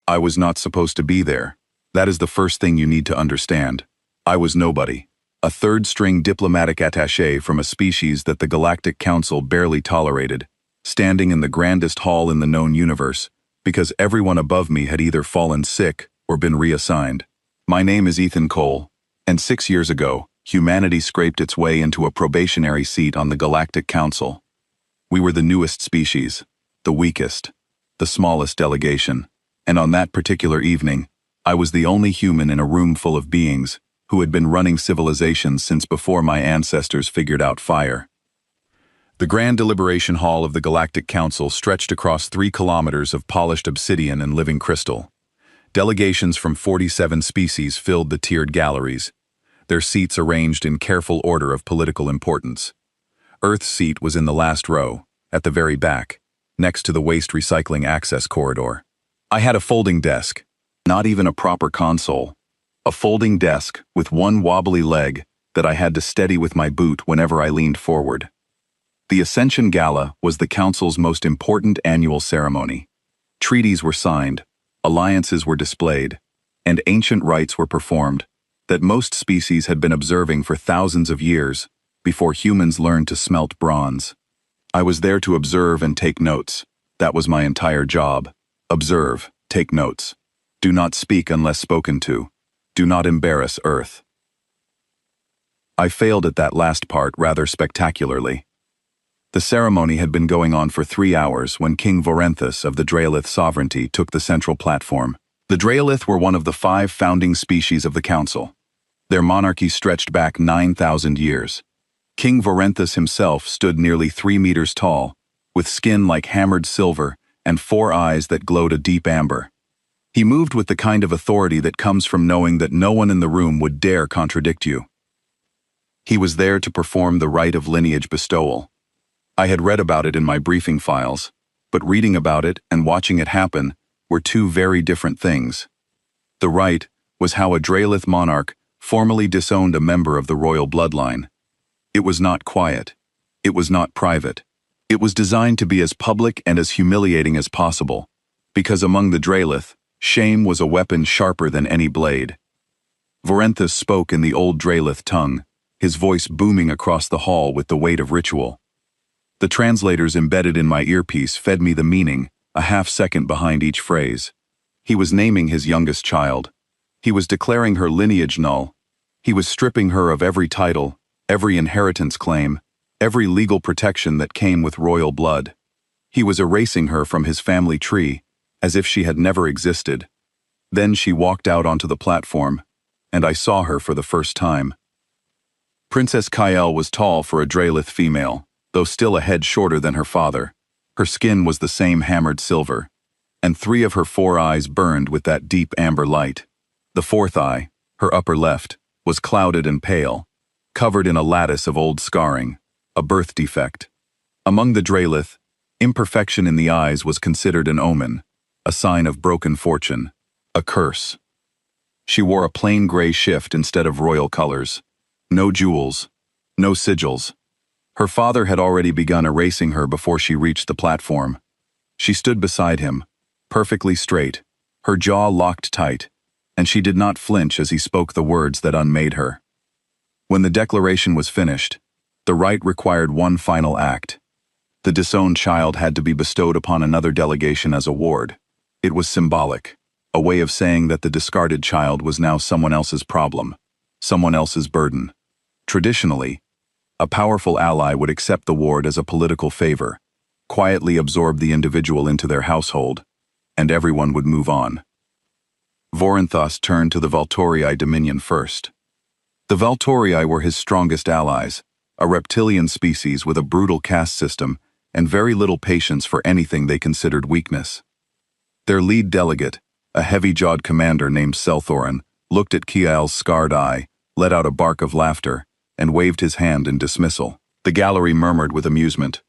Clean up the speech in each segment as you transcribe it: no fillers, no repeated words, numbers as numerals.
I was not supposed to be there. That is the first thing you need to understand. I was nobody. A third-string diplomatic attaché from a species that the Galactic Council barely tolerated, standing in the grandest hall in the known universe, because everyone above me had either fallen sick or been reassigned. My name is Ethan Cole, and 6 years ago, humanity scraped its way into a probationary seat on the Galactic Council. We were the newest species, the weakest, the smallest delegation, and on that particular evening, I was the only human in a room full of beings who had been running civilizations since before my ancestors figured out fire. The grand deliberation hall of the Galactic Council stretched across 3 kilometers of polished obsidian and living crystal. Delegations from 47 species filled the tiered galleries, their seats arranged in careful order of political importance. Earth's seat was in the last row, at the very back, next to the waste recycling access corridor. I had a folding desk, not even a proper console. A folding desk with one wobbly leg that I had to steady with my boot whenever I leaned forward. The Ascension Gala was the Council's most important annual ceremony. Treaties were signed, alliances were displayed, and ancient rites were performed that most species had been observing for thousands of years before humans learned to smelt bronze. I was there to observe and take notes. That was my entire job. Observe, take notes. Do not speak unless spoken to. Do not embarrass Earth. I failed at that last part rather spectacularly. The ceremony had been going on for 3 hours when King Vorenthus of the Draelith sovereignty took the central platform. The Draelith were one of the 5 founding species of the Council. Their monarchy stretched back 9,000 years. King Vorenthus himself stood nearly 3 meters tall, with skin like hammered silver and 4 eyes that glowed a deep amber. He moved with the kind of authority that comes from knowing that no one in the room would dare contradict you. He was there to perform the rite of lineage bestowal. I had read about it in my briefing files, but reading about it and watching it happen were 2 very different things. The rite was how a Draelith monarch formally disowned a member of the royal bloodline. It was not quiet. It was not private. It was designed to be as public and as humiliating as possible, because among the Draelith, shame was a weapon sharper than any blade. Vorenthus spoke in the old Draelith tongue, his voice booming across the hall with the weight of ritual. The translators embedded in my earpiece fed me the meaning, a half-second behind each phrase. He was naming his youngest child. He was declaring her lineage null. He was stripping her of every title, every inheritance claim, every legal protection that came with royal blood. He was erasing her from his family tree, as if she had never existed. Then she walked out onto the platform, and I saw her for the first time. Princess Kael was tall for a Draelith female, though still a head shorter than her father. Her skin was the same hammered silver, and 3 of her 4 eyes burned with that deep amber light. The 4th eye, her upper left, was clouded and pale, covered in a lattice of old scarring, a birth defect. Among the Draelith, imperfection in the eyes was considered an omen, a sign of broken fortune, a curse. She wore a plain gray shift instead of royal colors. No jewels, no sigils. Her father had already begun erasing her before she reached the platform. She stood beside him, perfectly straight, her jaw locked tight, and she did not flinch as he spoke the words that unmade her. When the declaration was finished, the rite required one final act. The disowned child had to be bestowed upon another delegation as a ward. It was symbolic, a way of saying that the discarded child was now someone else's problem, someone else's burden. Traditionally, a powerful ally would accept the ward as a political favor, quietly absorb the individual into their household, and everyone would move on. Vorenthus turned to the Valtorii Dominion first. The Valtorii were his strongest allies, a reptilian species with a brutal caste system and very little patience for anything they considered weakness. Their lead delegate, a heavy-jawed commander named Selthorin, looked at Kael's scarred eye, let out a bark of laughter, and waved his hand in dismissal. The gallery murmured with amusement.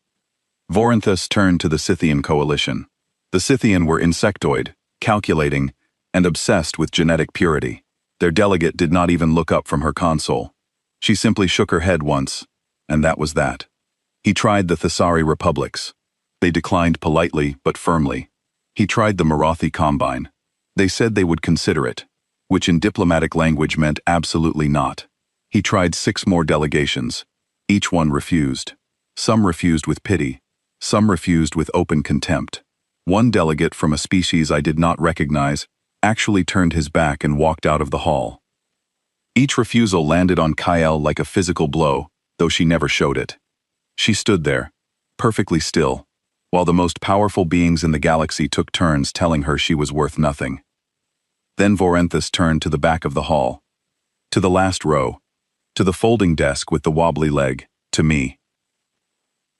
Vorenthus turned to the Scythian coalition. The Scythian were insectoid, calculating, and obsessed with genetic purity. Their delegate did not even look up from her console. She simply shook her head once, and that was that. He tried the Thessari republics. They declined politely but firmly. He tried the Marathi Combine. They said they would consider it, which in diplomatic language meant absolutely not. He tried 6 more delegations. Each one refused. Some refused with pity. Some refused with open contempt. One delegate from a species I did not recognize actually turned his back and walked out of the hall. Each refusal landed on Kyle like a physical blow, though she never showed it. She stood there, perfectly still, while the most powerful beings in the galaxy took turns telling her she was worth nothing. Then Vorenthus turned to the back of the hall, to the last row, to the folding desk with the wobbly leg, to me.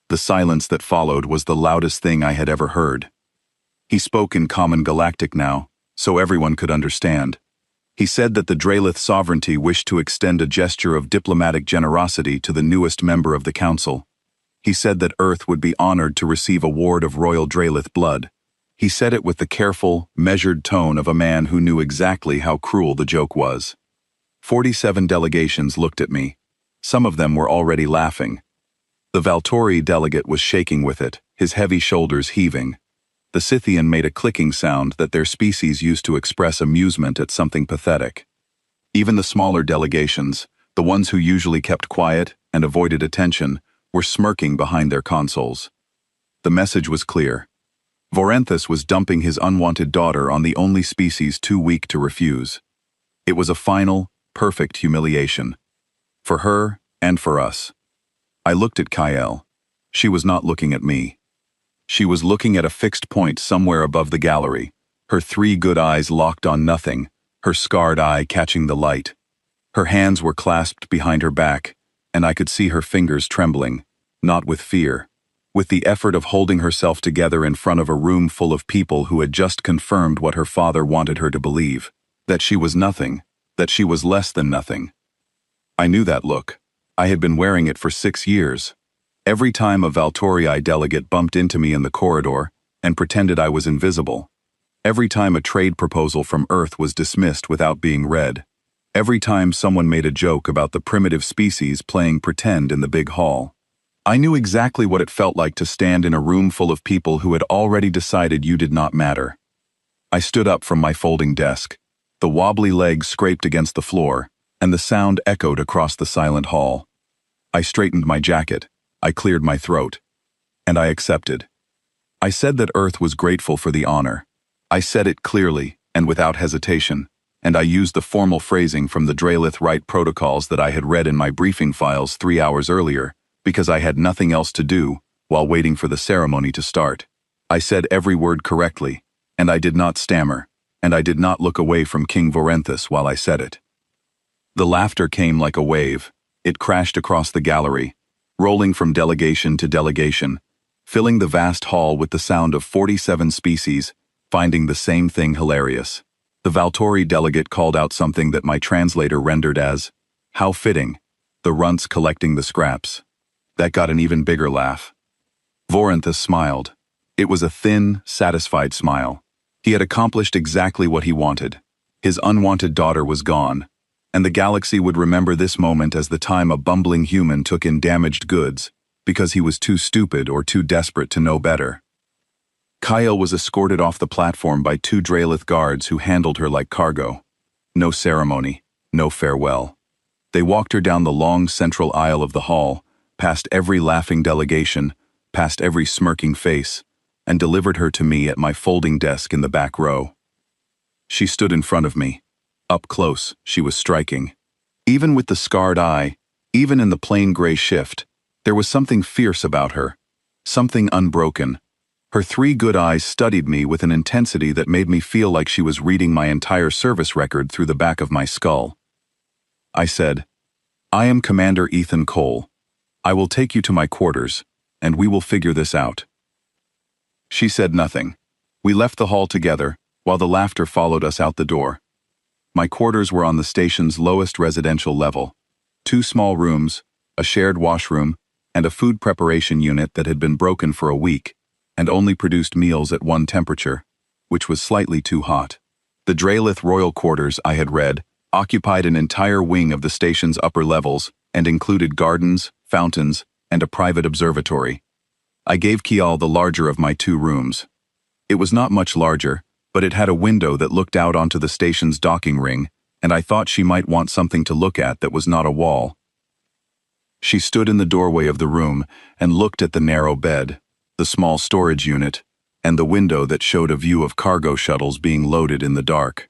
The silence that followed was the loudest thing I had ever heard. He spoke in common Galactic now, so everyone could understand. He said that the Draelith sovereignty wished to extend a gesture of diplomatic generosity to the newest member of the council. He said that Earth would be honored to receive a ward of royal Draelith blood. He said it with the careful, measured tone of a man who knew exactly how cruel the joke was. 47 delegations looked at me. Some of them were already laughing. The Valtori delegate was shaking with it, his heavy shoulders heaving. The Scythian made a clicking sound that their species used to express amusement at something pathetic. Even the smaller delegations, the ones who usually kept quiet and avoided attention, were smirking behind their consoles. The message was clear. Vorenthus was dumping his unwanted daughter on the only species too weak to refuse. It was a final, perfect humiliation. For her and for us. I looked at Kyle. She was not looking at me. She was looking at a fixed point somewhere above the gallery, her 3 good eyes locked on nothing, her scarred eye catching the light. Her hands were clasped behind her back, and I could see her fingers trembling, not with fear, with the effort of holding herself together in front of a room full of people who had just confirmed what her father wanted her to believe, that she was nothing, that she was less than nothing. I knew that look. I had been wearing it for 6 years. Every time a Valtorii delegate bumped into me in the corridor and pretended I was invisible. Every time a trade proposal from Earth was dismissed without being read. Every time someone made a joke about the primitive species playing pretend in the big hall. I knew exactly what it felt like to stand in a room full of people who had already decided you did not matter. I stood up from my folding desk. The wobbly legs scraped against the floor, and the sound echoed across the silent hall. I straightened my jacket. I cleared my throat. And I accepted. I said that Earth was grateful for the honor. I said it clearly and without hesitation, and I used the formal phrasing from the Draelith Rite protocols that I had read in my briefing files 3 hours earlier, because I had nothing else to do while waiting for the ceremony to start. I said every word correctly, and I did not stammer, and I did not look away from King Vorenthus while I said it. The laughter came like a wave. It crashed across the gallery, rolling from delegation to delegation, filling the vast hall with the sound of 47 species, finding the same thing hilarious. The Valtori delegate called out something that my translator rendered as, "How fitting," the runts collecting the scraps. That got an even bigger laugh. Vorenthus smiled. It was a thin, satisfied smile. He had accomplished exactly what he wanted. His unwanted daughter was gone, and the galaxy would remember this moment as the time a bumbling human took in damaged goods because he was too stupid or too desperate to know better. Kyle was escorted off the platform by 2 Draelith guards who handled her like cargo. No ceremony, no farewell. They walked her down the long central aisle of the hall, past every laughing delegation, past every smirking face, and delivered her to me at my folding desk in the back row. She stood in front of me. Up close, she was striking. Even with the scarred eye, even in the plain gray shift, there was something fierce about her, something unbroken. Her 3 good eyes studied me with an intensity that made me feel like she was reading my entire service record through the back of my skull. I said, "I am Commander Ethan Cole. I will take you to my quarters, and we will figure this out." She said nothing. We left the hall together, while the laughter followed us out the door. My quarters were on the station's lowest residential level. 2 small rooms, a shared washroom, and a food preparation unit that had been broken for a week and only produced meals at 1 temperature, which was slightly too hot. The Draelith royal quarters, I had read, occupied an entire wing of the station's upper levels and included gardens, fountains, and a private observatory. I gave Kial the larger of my 2 rooms. It was not much larger, but it had a window that looked out onto the station's docking ring, and I thought she might want something to look at that was not a wall. She stood in the doorway of the room and looked at the narrow bed, the small storage unit, and the window that showed a view of cargo shuttles being loaded in the dark.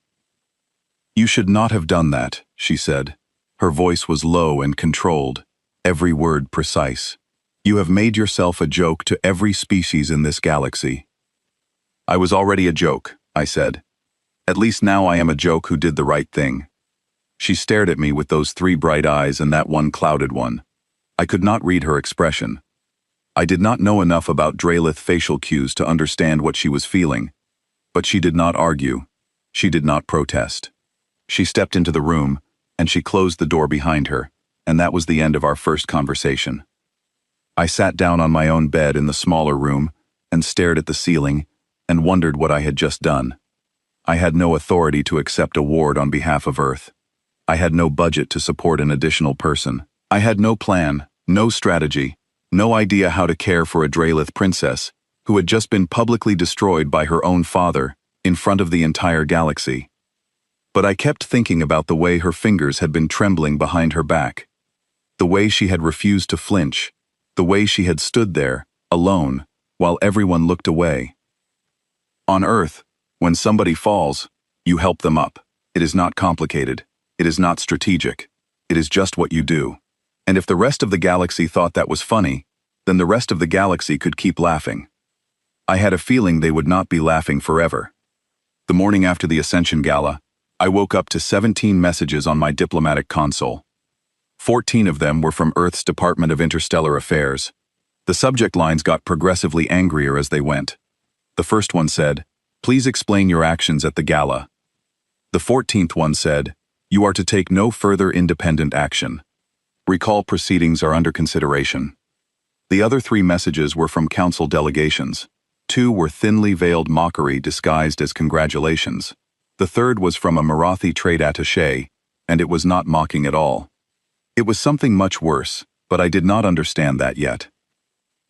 "You should not have done that," she said. Her voice was low and controlled, every word precise. "You have made yourself a joke to every species in this galaxy." "I was already a joke," I said. "At least now I am a joke who did the right thing." She stared at me with those 3 bright eyes and that one clouded one. I could not read her expression. I did not know enough about Draelith facial cues to understand what she was feeling. But she did not argue. She did not protest. She stepped into the room, and she closed the door behind her, and that was the end of our first conversation. I sat down on my own bed in the smaller room and stared at the ceiling and wondered what I had just done. I had no authority to accept a ward on behalf of Earth. I had no budget to support an additional person. I had no plan, no strategy, no idea how to care for a Draelith princess who had just been publicly destroyed by her own father in front of the entire galaxy. But I kept thinking about the way her fingers had been trembling behind her back, the way she had refused to flinch, the way she had stood there, alone, while everyone looked away. On Earth, when somebody falls, you help them up. It is not complicated. It is not strategic. It is just what you do. And if the rest of the galaxy thought that was funny, then the rest of the galaxy could keep laughing. I had a feeling they would not be laughing forever. The morning after the Ascension Gala, I woke up to 17 messages on my diplomatic console. 14 of them were from Earth's Department of Interstellar Affairs. The subject lines got progressively angrier as they went. The first one said, "Please explain your actions at the gala." The 14th one said, "You are to take no further independent action. Recall proceedings are under consideration." The other 3 messages were from council delegations. 2 were thinly veiled mockery disguised as congratulations. The third was from a Marathi trade attaché, and it was not mocking at all. It was something much worse, but I did not understand that yet.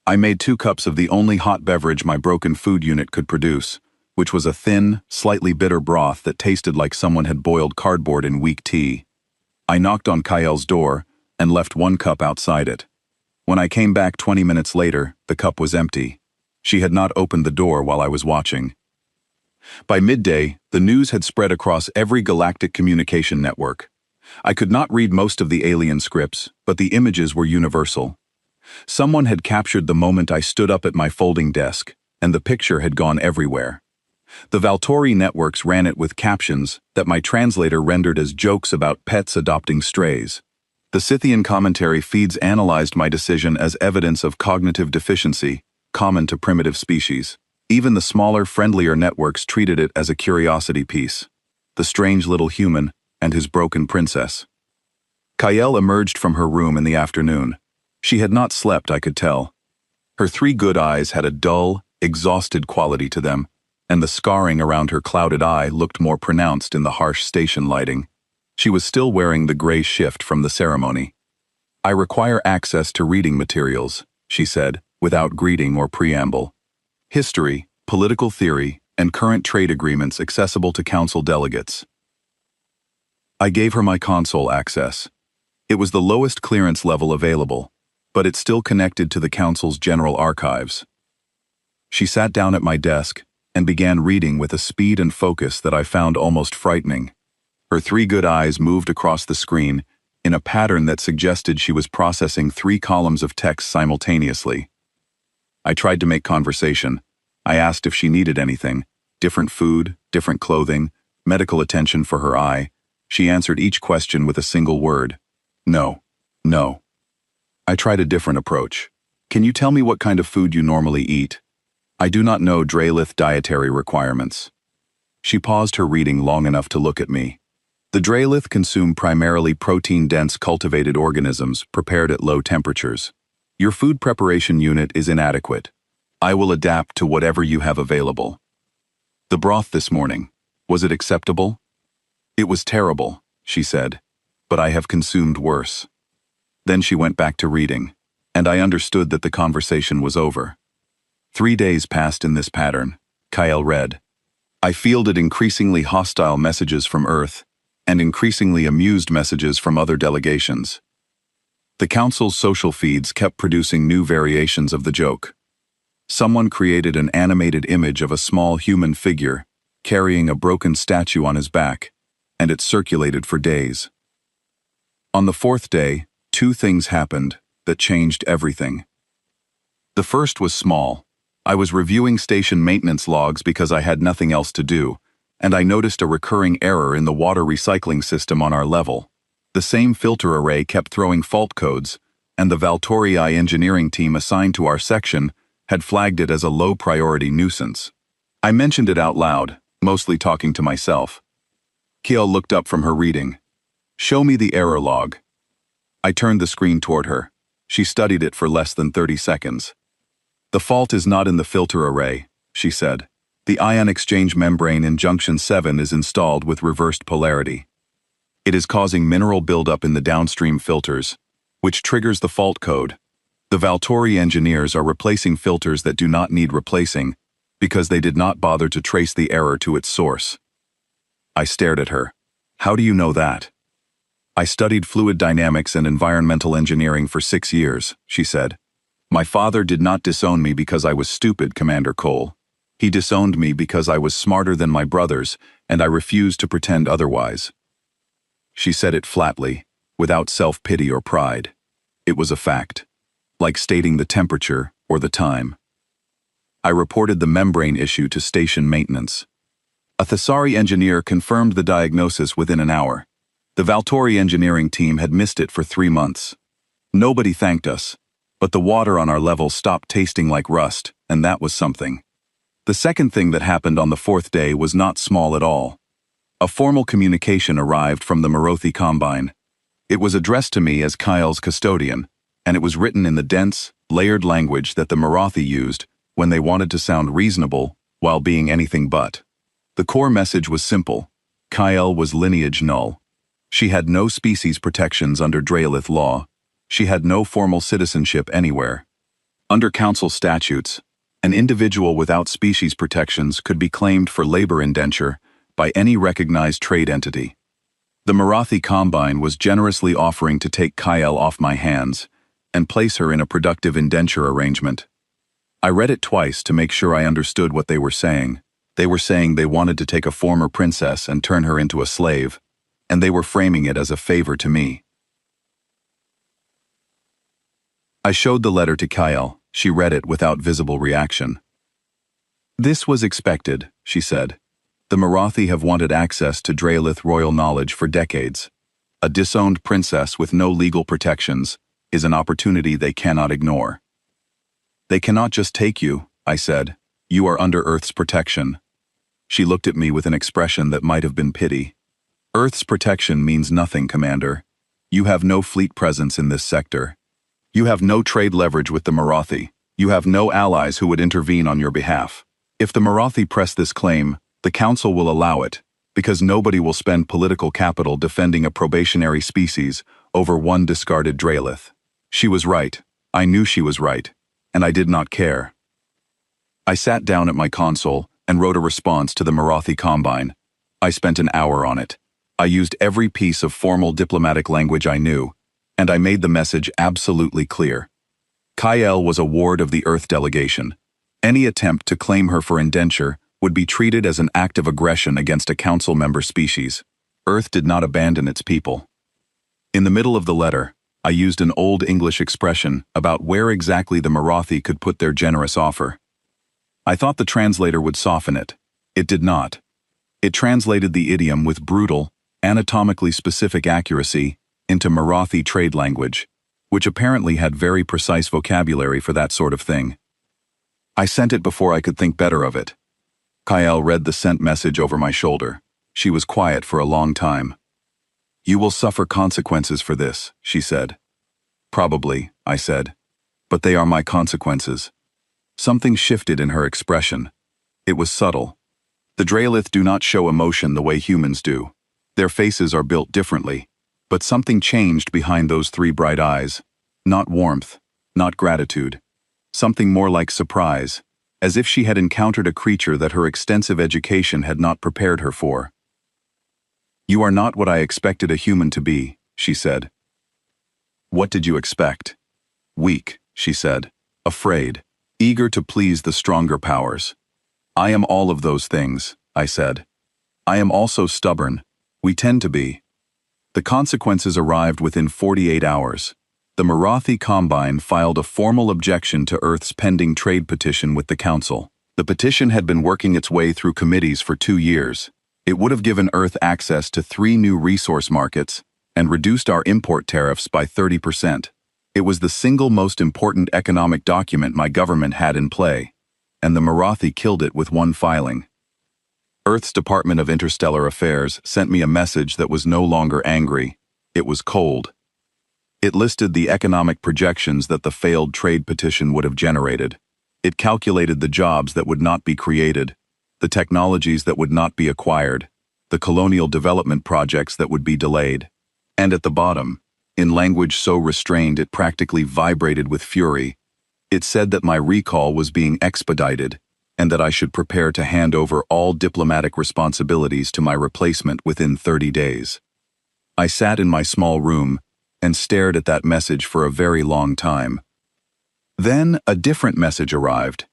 I made 2 cups of the only hot beverage my broken food unit could produce, which was a thin, slightly bitter broth that tasted like someone had boiled cardboard in weak tea. I knocked on Kael's door and left 1 cup outside it. When I came back 20 minutes later, the cup was empty. She had not opened the door while I was watching. By midday, the news had spread across every galactic communication network. I could not read most of the alien scripts, but the images were universal. Someone had captured the moment I stood up at my folding desk, and the picture had gone everywhere. The Valtori networks ran it with captions that my translator rendered as jokes about pets adopting strays. The Scythian commentary feeds analyzed my decision as evidence of cognitive deficiency, common to primitive species. Even the smaller, friendlier networks treated it as a curiosity piece. The strange little human and his broken princess. Kael emerged from her room in the afternoon. She had not slept, I could tell. Her 3 good eyes had a dull, exhausted quality to them, and the scarring around her clouded eye looked more pronounced in the harsh station lighting. She was still wearing the gray shift from the ceremony. "I require access to reading materials," she said, without greeting or preamble. "History, political theory, and current trade agreements accessible to council delegates." I gave her my console access. It was the lowest clearance level available, but it still connected to the council's general archives. She sat down at my desk and began reading with a speed and focus that I found almost frightening. Her 3 good eyes moved across the screen in a pattern that suggested she was processing 3 columns of text simultaneously. I tried to make conversation. I asked if she needed anything, different food, different clothing, medical attention for her eye. She answered each question with a single word. "No. No." I tried a different approach. "Can you tell me what kind of food you normally eat? I do not know Draelith dietary requirements." She paused her reading long enough to look at me. "The Draelith consume primarily protein-dense cultivated organisms prepared at low temperatures. Your food preparation unit is inadequate. I will adapt to whatever you have available." "The broth this morning, was it acceptable?" "It was terrible," she said, "but I have consumed worse." Then she went back to reading, and I understood that the conversation was over. 3 days passed in this pattern. Kael read, I fielded increasingly hostile messages from Earth and increasingly amused messages from other delegations. The Council's social feeds kept producing new variations of the joke. Someone created an animated image of a small human figure carrying a broken statue on his back, and it circulated for days. On the fourth day, two things happened that changed everything. The first was small. I was reviewing station maintenance logs because I had nothing else to do, and I noticed a recurring error in the water recycling system on our level. The same filter array kept throwing fault codes, and the Valtorii engineering team assigned to our section had flagged it as a low-priority nuisance. I mentioned it out loud, mostly talking to myself. Kiel looked up from her reading. "Show me the error log." I turned the screen toward her. She studied it for less than 30 seconds. "The fault is not in the filter array," she said. "The ion exchange membrane in junction 7 is installed with reversed polarity. It is causing mineral buildup in the downstream filters, which triggers the fault code. The Valtorii engineers are replacing filters that do not need replacing because they did not bother to trace the error to its source." I stared at her. "How do you know that?" "I studied fluid dynamics and environmental engineering for 6 years," she said. "My father did not disown me because I was stupid, Commander Cole. He disowned me because I was smarter than my brothers, and I refused to pretend otherwise." She said it flatly, without self-pity or pride. It was a fact, like stating the temperature or the time. I reported the membrane issue to station maintenance. A Thesari engineer confirmed the diagnosis within an hour. The Valtorii engineering team had missed it for 3 months. Nobody thanked us, but the water on our level stopped tasting like rust, and that was something. The second thing that happened on the fourth day was not small at all. A formal communication arrived from the Marathi Combine. It was addressed to me as Kyle's custodian, and it was written in the dense, layered language that the Marathi used when they wanted to sound reasonable while being anything but. The core message was simple. Kyle was lineage null. She had no species protections under Dralith law. She had no formal citizenship anywhere. Under council statutes, an individual without species protections could be claimed for labor indenture by any recognized trade entity. The Marathi Combine was generously offering to take Kyle off my hands and place her in a productive indenture arrangement. I read it twice to make sure I understood what they were saying. They were saying they wanted to take a former princess and turn her into a slave, and they were framing it as a favor to me. I showed the letter to Kyle. She read it without visible reaction. "This was expected," she said. "The Marathi have wanted access to Dralith royal knowledge for decades. A disowned princess with no legal protections is an opportunity they cannot ignore." "They cannot just take you," I said. "You are under Earth's protection." She looked at me with an expression that might have been pity. "Earth's protection means nothing, Commander. You have no fleet presence in this sector. You have no trade leverage with the Marathi. You have no allies who would intervene on your behalf. If the Marathi press this claim, the Council will allow it, because nobody will spend political capital defending a probationary species over one discarded Dralith." She was right. I knew she was right, and I did not care. I sat down at my console and wrote a response to the Marathi Combine. I spent an hour on it. I used every piece of formal diplomatic language I knew, and I made the message absolutely clear. Kyle was a ward of the Earth delegation. Any attempt to claim her for indenture would be treated as an act of aggression against a council member species. Earth did not abandon its people. In the middle of the letter, I used an old English expression about where exactly the Marathi could put their generous offer. I thought the translator would soften it. It did not. It translated the idiom with brutal, anatomically specific accuracy into Marathi trade language, which apparently had very precise vocabulary for that sort of thing. I sent it before I could think better of it. Kyle read the sent message over my shoulder. She was quiet for a long time. "You will suffer consequences for this," she said. "Probably," I said. "But they are my consequences." Something shifted in her expression. It was subtle. The Dralith do not show emotion the way humans do. Their faces are built differently, but something changed behind those 3 bright eyes. Not warmth, not gratitude. Something more like surprise, as if she had encountered a creature that her extensive education had not prepared her for. "You are not what I expected a human to be," she said. "What did you expect?" "Weak," she said, "afraid, eager to please the stronger powers." "I am all of those things," I said. "I am also stubborn. We tend to be." The consequences arrived within 48 hours. The Marathi Combine filed a formal objection to Earth's pending trade petition with the Council. The petition had been working its way through committees for 2 years. It would have given Earth access to 3 new resource markets and reduced our import tariffs by 30%. It was the single most important economic document my government had in play, and the Marathi killed it with one filing. Earth's Department of Interstellar Affairs sent me a message that was no longer angry. It was cold. It listed the economic projections that the failed trade petition would have generated. It calculated the jobs that would not be created, the technologies that would not be acquired, the colonial development projects that would be delayed. And at the bottom, in language so restrained it practically vibrated with fury, it said that my recall was being expedited and that I should prepare to hand over all diplomatic responsibilities to my replacement within 30 days. I sat in my small room and stared at that message for a very long time. Then a different message arrived.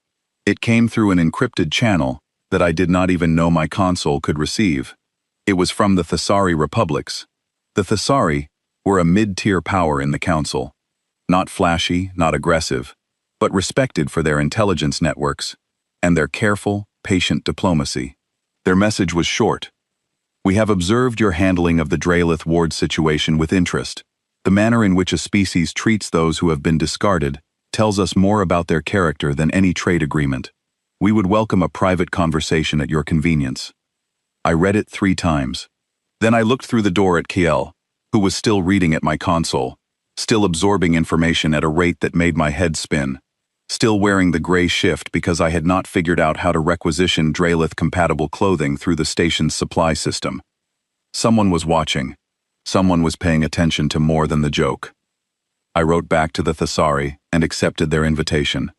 It came through an encrypted channel that I did not even know my console could receive. It was from the Thessari Republics. The Thessari were a mid-tier power in the Council. Not flashy, not aggressive, but respected for their intelligence networks and their careful, patient diplomacy. Their message was short. "We have observed your handling of the Draelith ward situation with interest. The manner in which a species treats those who have been discarded tells us more about their character than any trade agreement. We would welcome a private conversation at your convenience." I read it 3 times. Then I looked through the door at Kiel, who was still reading at my console, still absorbing information at a rate that made my head spin, still wearing the gray shift because I had not figured out how to requisition Draelith-compatible clothing through the station's supply system. Someone was watching. Someone was paying attention to more than the joke. I wrote back to the Thessari and accepted their invitation.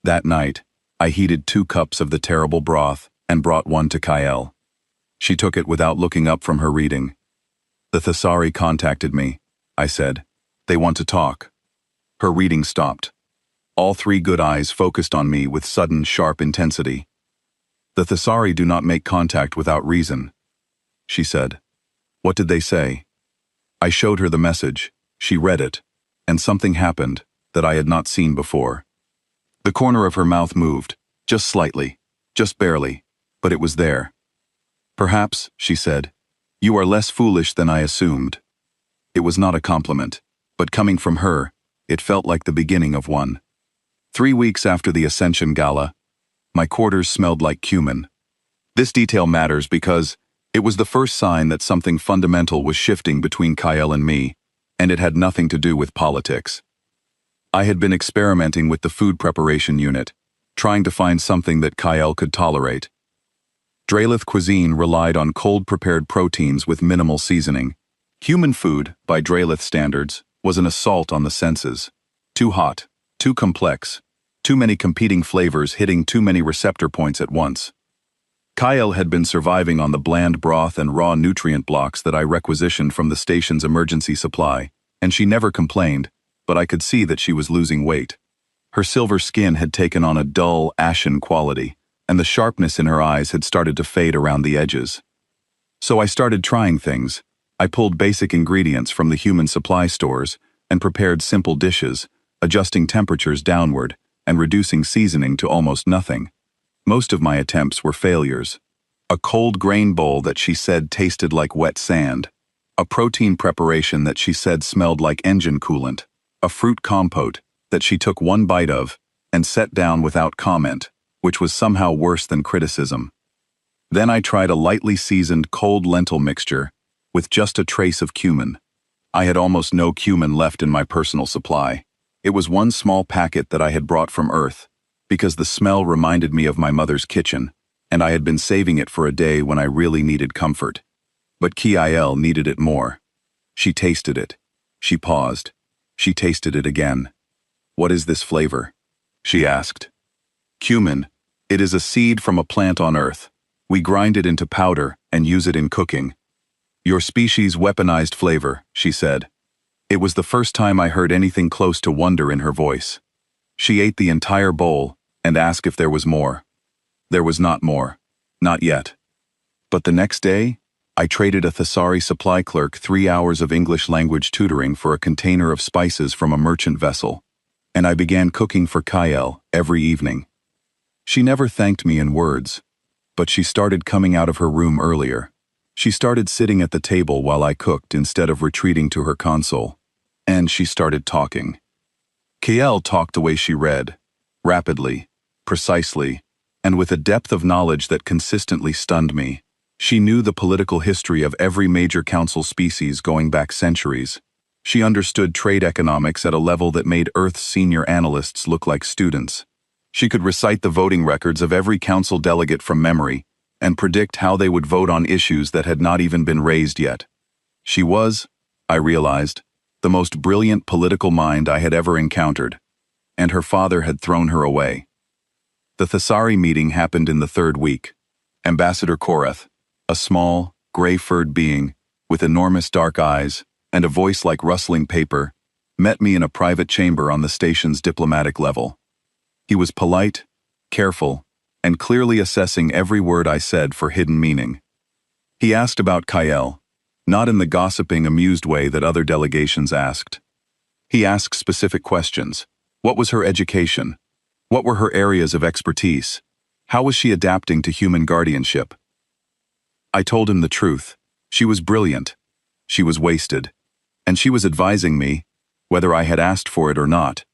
That night, I heated 2 cups of the terrible broth and brought one to Kiel. She took it without looking up from her reading. "The Thessari contacted me," I said. "They want to talk." Her reading stopped. All 3 good eyes focused on me with sudden, sharp intensity. "The Thessari do not make contact without reason," she said. "What did they say?" I showed her the message. She read it, and something happened that I had not seen before. The corner of her mouth moved, just slightly, just barely, but it was there. "Perhaps," she said, "you are less foolish than I assumed." It was not a compliment, but coming from her, it felt like the beginning of one. 3 weeks after the Ascension Gala, my quarters smelled like cumin. This detail matters because it was the first sign that something fundamental was shifting between Kiel and me, and it had nothing to do with politics. I had been experimenting with the food preparation unit, trying to find something that Kiel could tolerate. Draelith cuisine relied on cold-prepared proteins with minimal seasoning. Human food, by Draelith standards, was an assault on the senses. Too hot, too complex, too many competing flavors hitting too many receptor points at once. Kiel had been surviving on the bland broth and raw nutrient blocks that I requisitioned from the station's emergency supply, and she never complained, but I could see that she was losing weight. Her silver skin had taken on a dull, ashen quality, and the sharpness in her eyes had started to fade around the edges. So I started trying things. I pulled basic ingredients from the human supply stores and prepared simple dishes, adjusting temperatures downward and reducing seasoning to almost nothing. Most of my attempts were failures. A cold grain bowl that she said tasted like wet sand. A protein preparation that she said smelled like engine coolant. A fruit compote that she took 1 bite of and set down without comment, which was somehow worse than criticism. Then I tried a lightly seasoned cold lentil mixture with just a trace of cumin. I had almost no cumin left in my personal supply. It was 1 small packet that I had brought from Earth, because the smell reminded me of my mother's kitchen, and I had been saving it for a day when I really needed comfort. But Kiel needed it more. She tasted it. She paused. She tasted it again. "What is this flavor?" she asked. Cumin. It is a seed from a plant on Earth. We grind it into powder and use it in cooking. Your species weaponized flavor, she said. It was the first time I heard anything close to wonder in her voice. She ate the entire bowl and asked if there was more. There was not more. Not yet. But the next day, I traded a Thesari supply clerk 3 hours of English language tutoring for a container of spices from a merchant vessel, and I began cooking for Kael every evening. She never thanked me in words, but she started coming out of her room earlier. She started sitting at the table while I cooked instead of retreating to her console, and she started talking. Kael talked the way she read, rapidly, precisely, and with a depth of knowledge that consistently stunned me. She knew the political history of every major council species going back centuries. She understood trade economics at a level that made Earth's senior analysts look like students. She could recite the voting records of every council delegate from memory and predict how they would vote on issues that had not even been raised yet. She was, I realized, the most brilliant political mind I had ever encountered, and her father had thrown her away. The Thesari meeting happened in the third week. Ambassador Korath, a small, gray-furred being with enormous dark eyes and a voice like rustling paper, met me in a private chamber on the station's diplomatic level. He was polite, careful, and clearly assessing every word I said for hidden meaning. He asked about Kael, not in the gossiping, amused way that other delegations asked. He asked specific questions. What was her education? What were her areas of expertise? How was she adapting to human guardianship? I told him the truth. She was brilliant. She was wasted. And she was advising me, whether I had asked for it or not,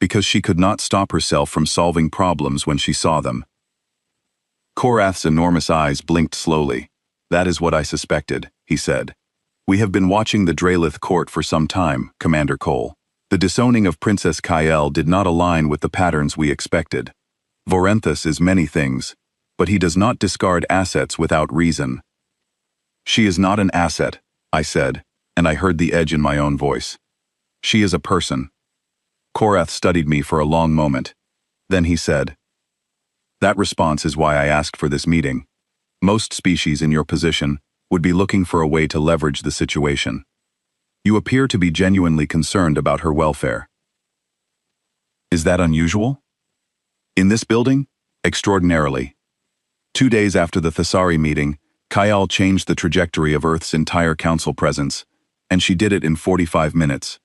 because she could not stop herself from solving problems when she saw them. Korath's enormous eyes blinked slowly. That is what I suspected, he said. We have been watching the Dralith court for some time, Commander Cole. The disowning of Princess Kael did not align with the patterns we expected. Vorenthus is many things, but he does not discard assets without reason. She is not an asset, I said, and I heard the edge in my own voice. She is a person. Korath studied me for a long moment. Then he said, that response is why I asked for this meeting. Most species in your position would be looking for a way to leverage the situation. You appear to be genuinely concerned about her welfare. Is that unusual? In this building? Extraordinarily. 2 days after the Thesari meeting, Kael changed the trajectory of Earth's entire council presence, and she did it in 45 minutes.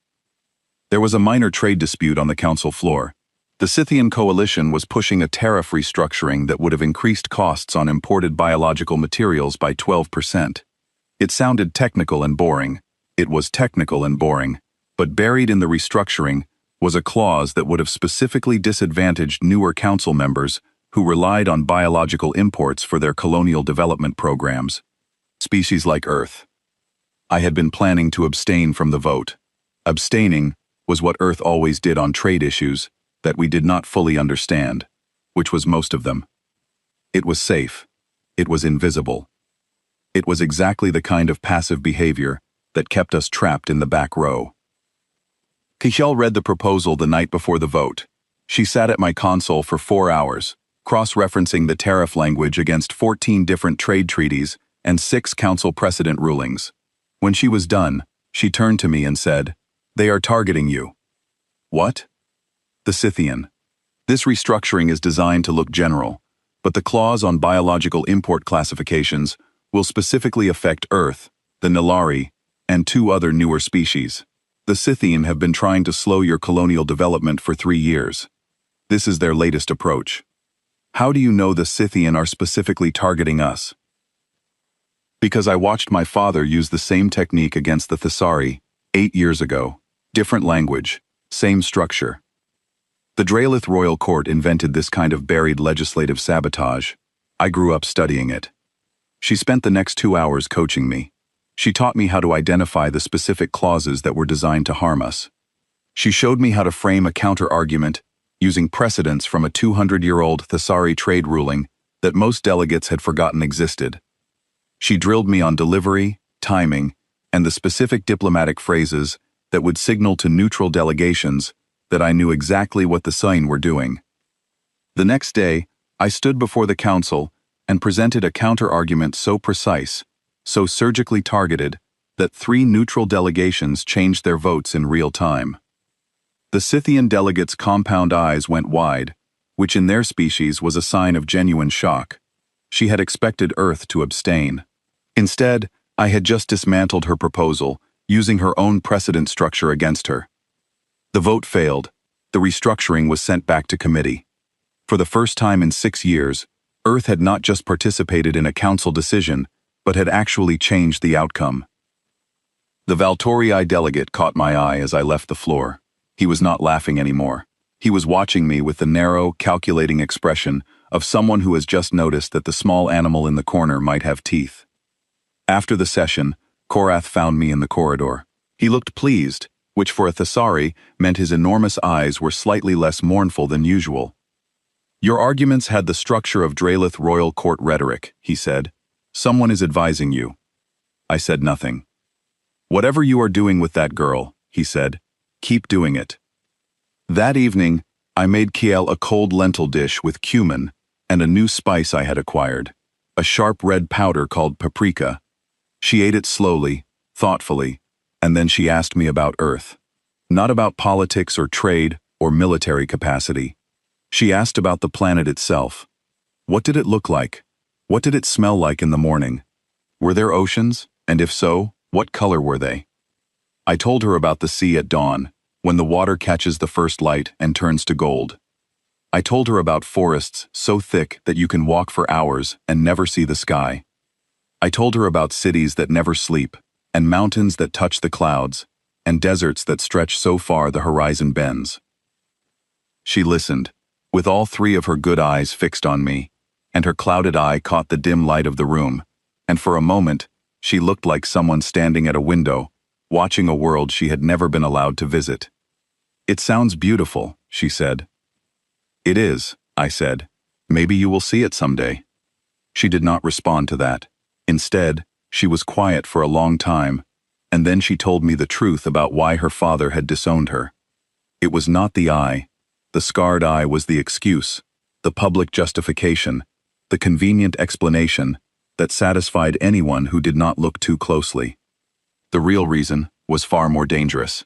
There was a minor trade dispute on the council floor. The Scythian coalition was pushing a tariff restructuring that would have increased costs on imported biological materials by 12%. It sounded technical and boring. It was technical and boring, but buried in the restructuring was a clause that would have specifically disadvantaged newer council members who relied on biological imports for their colonial development programs. Species like Earth. I had been planning to abstain from the vote. Abstaining was what Earth always did on trade issues that we did not fully understand, which was most of them. It was safe. It was invisible. It was exactly the kind of passive behavior that kept us trapped in the back row. Kael read the proposal the night before the vote. She sat at my console for 4 hours, cross-referencing the tariff language against 14 different trade treaties and 6 council precedent rulings. When she was done, she turned to me and said, "They are targeting you." What? The Scythian. This restructuring is designed to look general, but the clause on biological import classifications will specifically affect Earth, the Nilari, and 2 other newer species. The Scythian have been trying to slow your colonial development for 3 years. This is their latest approach. How do you know the Scythian are specifically targeting us? Because I watched my father use the same technique against the Thesari 8 years ago. Different language, same structure. The Dralith Royal Court invented this kind of buried legislative sabotage. I grew up studying it. She spent the next 2 hours coaching me. She taught me how to identify the specific clauses that were designed to harm us. She showed me how to frame a counter-argument using precedents from a 200-year-old Thesari trade ruling that most delegates had forgotten existed. She drilled me on delivery, timing, and the specific diplomatic phrases that would signal to neutral delegations that I knew exactly what the Sign were doing. The next day, I stood before the council and presented a counter-argument so precise, so surgically targeted, that 3 neutral delegations changed their votes in real time. The Scythian delegates' compound eyes went wide, which in their species was a sign of genuine shock. She had expected Earth to abstain. Instead, I had just dismantled her proposal, using her own precedent structure against her. The vote failed. The restructuring was sent back to committee. For the first time in 6 years, Earth had not just participated in a council decision, but had actually changed the outcome. The Valtorii delegate caught my eye as I left the floor. He was not laughing anymore. He was watching me with the narrow, calculating expression of someone who has just noticed that the small animal in the corner might have teeth. After the session, Korath found me in the corridor. He looked pleased, which for a Thessari meant his enormous eyes were slightly less mournful than usual. "Your arguments had the structure of Drelith royal court rhetoric," he said. "Someone is advising you." I said nothing. "Whatever you are doing with that girl," he said, "keep doing it." That evening, I made Kiel a cold lentil dish with cumin and a new spice I had acquired, a sharp red powder called paprika. She ate it slowly, thoughtfully, and then she asked me about Earth. Not about politics or trade or military capacity. She asked about the planet itself. What did it look like? What did it smell like in the morning? Were there oceans? And if so, what color were they? I told her about the sea at dawn, when the water catches the first light and turns to gold. I told her about forests so thick that you can walk for hours and never see the sky. I told her about cities that never sleep, and mountains that touch the clouds, and deserts that stretch so far the horizon bends. She listened, with all 3 of her good eyes fixed on me, and her clouded eye caught the dim light of the room, and for a moment, she looked like someone standing at a window, watching a world she had never been allowed to visit. "It sounds beautiful," she said. "It is," I said. "Maybe you will see it someday." She did not respond to that. Instead, she was quiet for a long time, and then she told me the truth about why her father had disowned her. It was not the eye. The scarred eye was the excuse, the public justification, the convenient explanation that satisfied anyone who did not look too closely. The real reason was far more dangerous.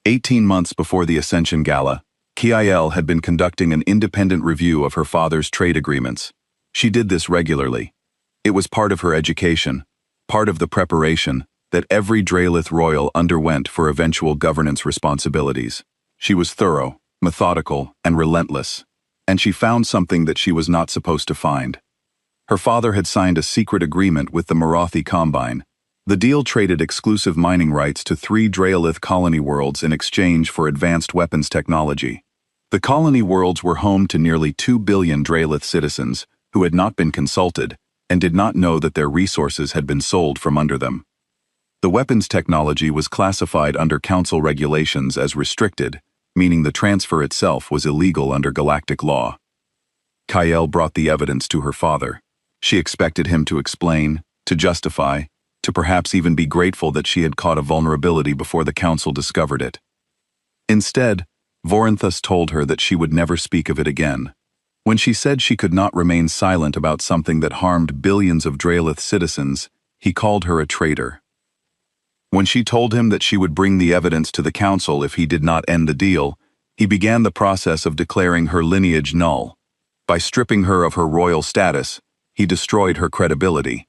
18 months before the Ascension Gala, Kiel had been conducting an independent review of her father's trade agreements. She did this regularly. It was part of her education, part of the preparation that every Drelith royal underwent for eventual governance responsibilities. She was thorough, methodical, and relentless, and she found something that she was not supposed to find. Her father had signed a secret agreement with the Marathi Combine. The deal traded exclusive mining rights to 3 Drelith colony worlds in exchange for advanced weapons technology. The colony worlds were home to nearly 2 billion Drelith citizens who had not been consulted and did not know that their resources had been sold from under them. The weapons technology was classified under council regulations as restricted, meaning the transfer itself was illegal under Galactic law. Kiel brought the evidence to her father. She expected him to explain, to justify, to perhaps even be grateful that she had caught a vulnerability before the council discovered it. Instead, Vorinthus told her that she would never speak of it again. When she said she could not remain silent about something that harmed billions of Drelith citizens, he called her a traitor. When she told him that she would bring the evidence to the council if he did not end the deal, he began the process of declaring her lineage null. By stripping her of her royal status, he destroyed her credibility.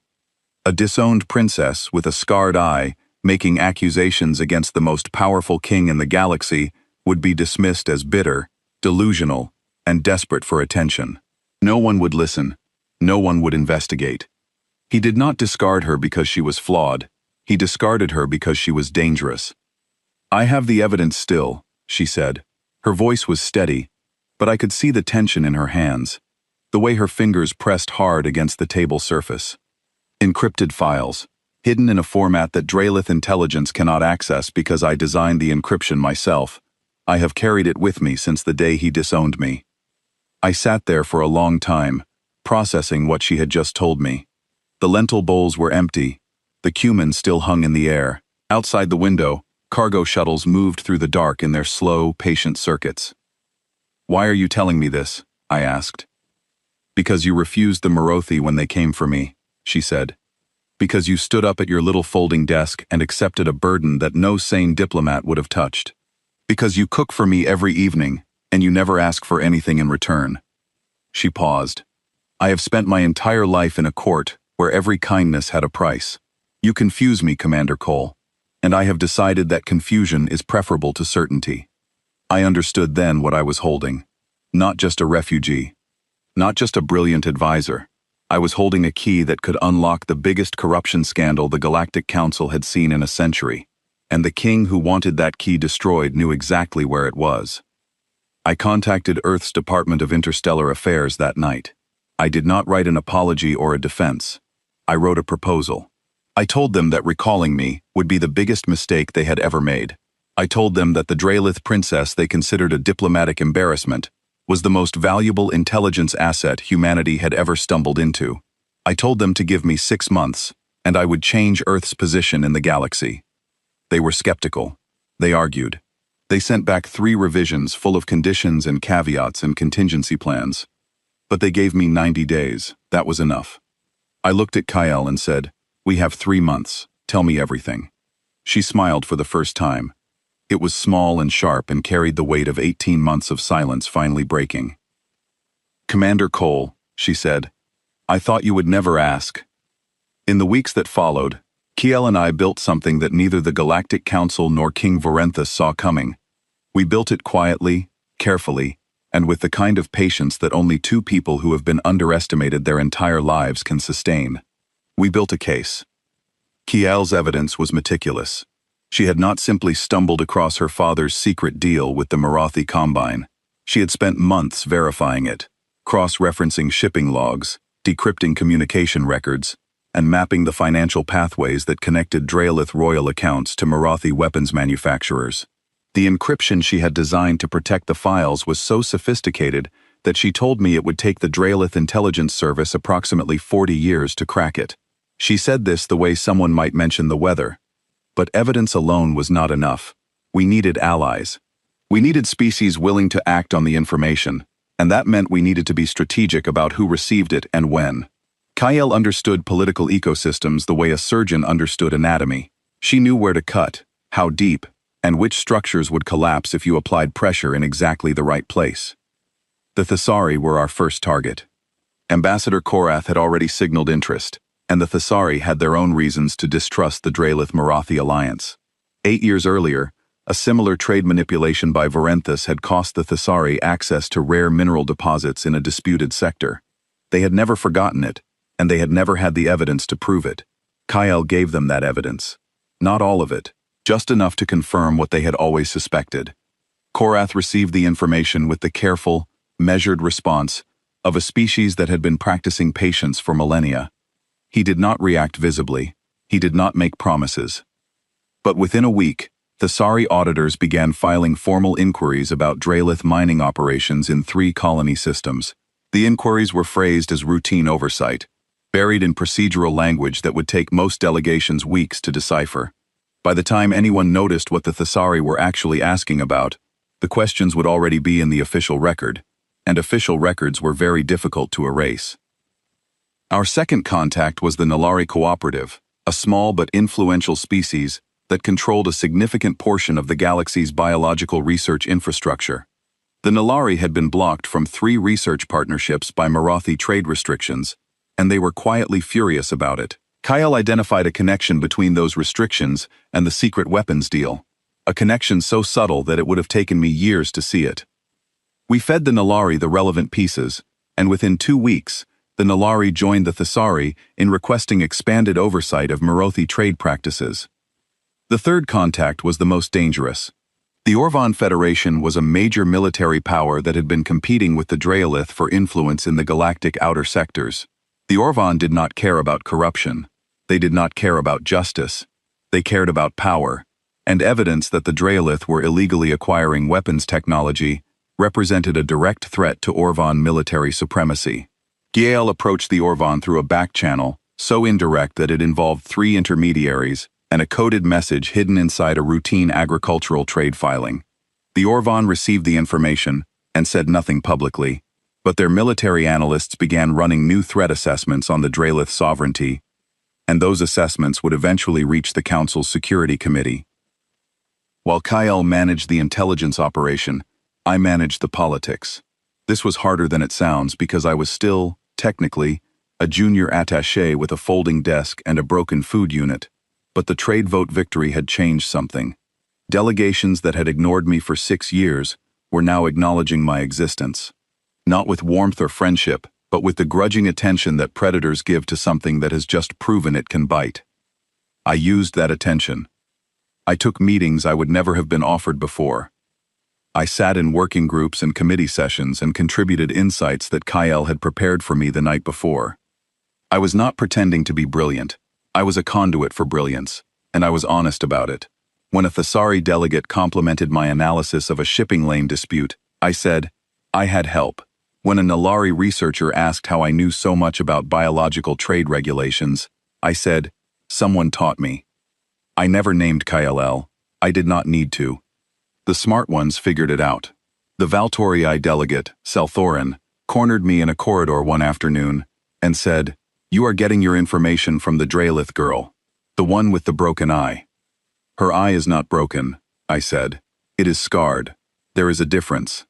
A disowned princess with a scarred eye, making accusations against the most powerful king in the galaxy, would be dismissed as bitter, delusional, and desperate for attention. No one would listen. No one would investigate. He did not discard her because she was flawed. He discarded her because she was dangerous. "I have the evidence still," she said. Her voice was steady, but I could see the tension in her hands, the way her fingers pressed hard against the table surface. "Encrypted files, hidden in a format that Drelith intelligence cannot access because I designed the encryption myself. I have carried it with me since the day he disowned me." I sat there for a long time, processing what she had just told me. The lentil bowls were empty. The cumin still hung in the air. Outside the window, cargo shuttles moved through the dark in their slow, patient circuits. "Why are you telling me this?" I asked. Because you refused the Morothi when they came for me, she said. Because you stood up at your little folding desk and accepted a burden that no sane diplomat would have touched. Because you cook for me every evening, and you never ask for anything in return. She paused. I have spent my entire life in a court where every kindness had a price. You confuse me, Commander Cole, and I have decided that confusion is preferable to certainty. I understood then what I was holding. Not just a refugee. Not just a brilliant advisor. I was holding a key that could unlock the biggest corruption scandal the Galactic Council had seen in a century, and the king who wanted that key destroyed knew exactly where it was. I contacted Earth's Department of Interstellar Affairs that night. I did not write an apology or a defense. I wrote a proposal. I told them that recalling me would be the biggest mistake they had ever made. I told them that the Draelith princess they considered a diplomatic embarrassment was the most valuable intelligence asset humanity had ever stumbled into. I told them to give me 6 months, and I would change Earth's position in the galaxy. They were skeptical. They argued. They sent back 3 revisions full of conditions and caveats and contingency plans. But they gave me 90 days. That was enough. I looked at Kyle and said, "We have 3 months. Tell me everything." She smiled for the first time. It was small and sharp and carried the weight of 18 months of silence finally breaking. "Commander Cole," she said, "I thought you would never ask." In the weeks that followed, Kiel and I built something that neither the Galactic Council nor King Vorenthus saw coming. We built it quietly, carefully, and with the kind of patience that only 2 people who have been underestimated their entire lives can sustain. We built a case. Kiel's evidence was meticulous. She had not simply stumbled across her father's secret deal with the Morothi Combine. She had spent months verifying it, cross-referencing shipping logs, decrypting communication records, and mapping the financial pathways that connected Draelith royal accounts to Morothi weapons manufacturers. The encryption she had designed to protect the files was so sophisticated that she told me it would take the Draelith intelligence service approximately 40 years to crack it. She said this the way someone might mention the weather. But evidence alone was not enough. We needed allies. We needed species willing to act on the information, and that meant we needed to be strategic about who received it and when. Kyle understood political ecosystems the way a surgeon understood anatomy. She knew where to cut, how deep, and which structures would collapse if you applied pressure in exactly the right place. The Thesari were our first target. Ambassador Korath had already signaled interest, and the Thesari had their own reasons to distrust the Draelith-Morothi alliance. 8 years earlier, a similar trade manipulation by Vorenthus had cost the Thesari access to rare mineral deposits in a disputed sector. They had never forgotten it, and they had never had the evidence to prove it. Kyle gave them that evidence. Not all of it, just enough to confirm what they had always suspected. Korath received the information with the careful, measured response of a species that had been practicing patience for millennia. He did not react visibly. He did not make promises. But within a week, Thesari auditors began filing formal inquiries about Draelith mining operations in 3 colony systems. The inquiries were phrased as routine oversight, buried in procedural language that would take most delegations weeks to decipher. By the time anyone noticed what the Thesari were actually asking about, the questions would already be in the official record, and official records were very difficult to erase. Our second contact was the Nalari Cooperative, a small but influential species that controlled a significant portion of the galaxy's biological research infrastructure. The Nalari had been blocked from 3 research partnerships by Morothi trade restrictions, and they were quietly furious about it. Kyle identified a connection between those restrictions and the secret weapons deal, a connection so subtle that it would have taken me years to see it. We fed the Nalari the relevant pieces, and within 2 weeks, the Nalari joined the Thesari in requesting expanded oversight of Morothi trade practices. The third contact was the most dangerous. The Orvan Federation was a major military power that had been competing with the Draelith for influence in the galactic outer sectors. The Orvan did not care about corruption. They did not care about justice. They cared about power, and evidence that the Draelith were illegally acquiring weapons technology represented a direct threat to Orvan military supremacy. Giel approached the Orvan through a back channel, so indirect that it involved 3 intermediaries and a coded message hidden inside a routine agricultural trade filing. The Orvan received the information and said nothing publicly, But their military analysts began running new threat assessments on the Dralith sovereignty, and those assessments would eventually reach the Council's Security Committee. While Kyle managed the intelligence operation, I managed the politics. This was harder than it sounds because I was still, technically, a junior attaché with a folding desk and a broken food unit, but the trade vote victory had changed something. Delegations that had ignored me for 6 years were now acknowledging my existence. Not with warmth or friendship, but with the grudging attention that predators give to something that has just proven it can bite. I used that attention. I took meetings I would never have been offered before. I sat in working groups and committee sessions and contributed insights that Kyle had prepared for me the night before. I was not pretending to be brilliant. I was a conduit for brilliance, and I was honest about it. When a Thessari delegate complimented my analysis of a shipping lane dispute, I said, I had help. When a Nalari researcher asked how I knew so much about biological trade regulations, I said, someone taught me. I never named Kyle. I did not need to. The smart ones figured it out. The Valtorii delegate, Selthorin, cornered me in a corridor one afternoon and said, you are getting your information from the Dralith girl, the one with the broken eye. Her eye is not broken, I said. It is scarred. There is a difference.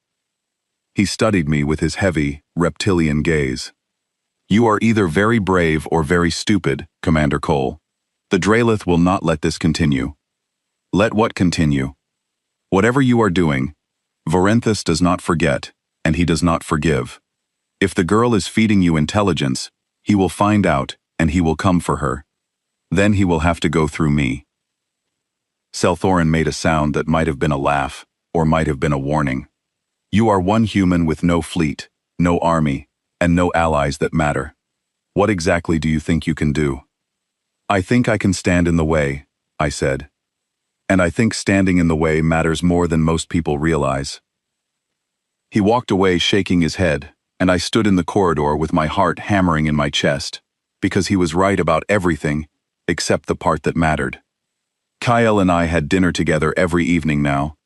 He studied me with his heavy, reptilian gaze. You are either very brave or very stupid, Commander Cole. The Dralith will not let this continue. Let what continue? Whatever you are doing, Vorenthus does not forget, and he does not forgive. If the girl is feeding you intelligence, he will find out, and he will come for her. Then he will have to go through me. Selthorin made a sound that might have been a laugh, or might have been a warning. You are one human with no fleet, no army, and no allies that matter. What exactly do you think you can do? I think I can stand in the way, I said. And I think standing in the way matters more than most people realize. He walked away shaking his head, and I stood in the corridor with my heart hammering in my chest, because he was right about everything except the part that mattered. Kyle and I had dinner together every evening now.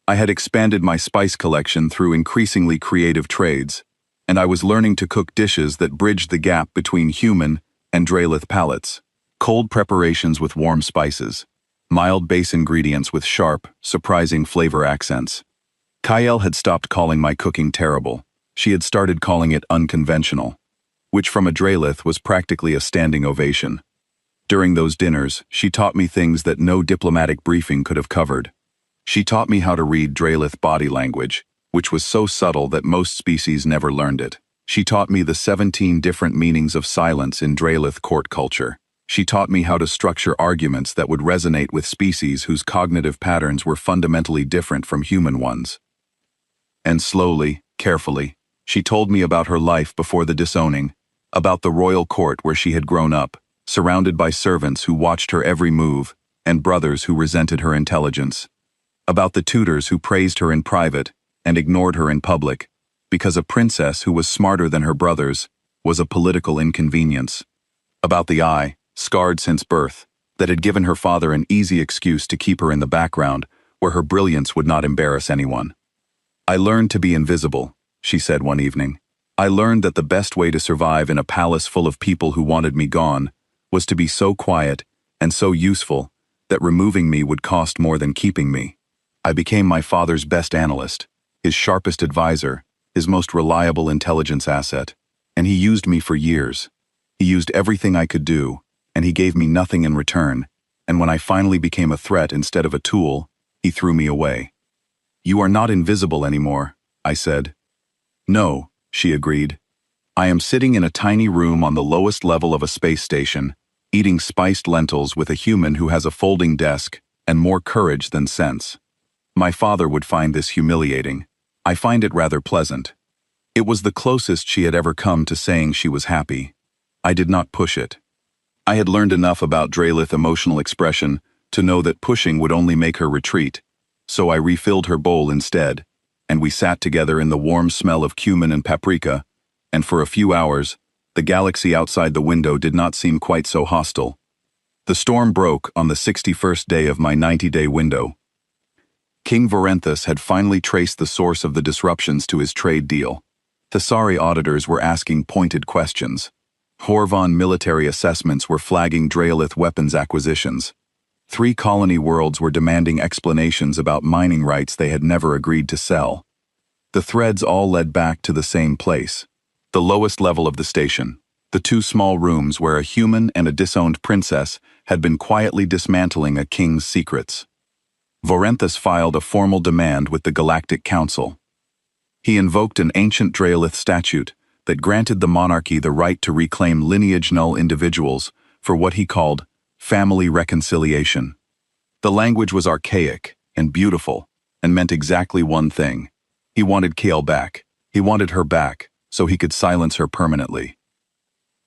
I had expanded my spice collection through increasingly creative trades, and I was learning to cook dishes that bridged the gap between human and Dralith palates. Cold preparations with warm spices, mild base ingredients with sharp, surprising flavor accents. Kyle had stopped calling my cooking terrible. She had started calling it unconventional, which from a Dralith was practically a standing ovation. During those dinners, she taught me things that no diplomatic briefing could have covered. She taught me how to read Dralith body language, which was so subtle that most species never learned it. She taught me the 17 different meanings of silence in Dralith court culture. She taught me how to structure arguments that would resonate with species whose cognitive patterns were fundamentally different from human ones. And slowly, carefully, she told me about her life before the disowning, about the royal court where she had grown up, surrounded by servants who watched her every move, and brothers who resented her intelligence. About the tutors who praised her in private and ignored her in public, because a princess who was smarter than her brothers was a political inconvenience. About the eye, scarred since birth, that had given her father an easy excuse to keep her in the background where her brilliance would not embarrass anyone. I learned to be invisible, she said one evening. I learned that the best way to survive in a palace full of people who wanted me gone was to be so quiet and so useful that removing me would cost more than keeping me. I became my father's best analyst, his sharpest advisor, his most reliable intelligence asset, and he used me for years. He used everything I could do, and he gave me nothing in return, and when I finally became a threat instead of a tool, he threw me away. You are not invisible anymore, I said. No, she agreed. I am sitting in a tiny room on the lowest level of a space station, eating spiced lentils with a human who has a folding desk and more courage than sense. My father would find this humiliating. I find it rather pleasant. It was the closest she had ever come to saying she was happy. I did not push it. I had learned enough about Dralith emotional expression to know that pushing would only make her retreat, so I refilled her bowl instead, and we sat together in the warm smell of cumin and paprika, and for a few hours, the galaxy outside the window did not seem quite so hostile. The storm broke on the 61st day of my 90-day window. King Vorenthus had finally traced the source of the disruptions to his trade deal. Thessari auditors were asking pointed questions. Horvon military assessments were flagging Draelith weapons acquisitions. 3 colony worlds were demanding explanations about mining rights they had never agreed to sell. The threads all led back to the same place. The lowest level of the station. The 2 small rooms where a human and a disowned princess had been quietly dismantling a king's secrets. Vorenthus filed a formal demand with the Galactic Council. He invoked an ancient Draelith statute that granted the monarchy the right to reclaim lineage-null individuals for what he called family reconciliation. The language was archaic and beautiful and meant exactly one thing. He wanted Kael back. He wanted her back so he could silence her permanently.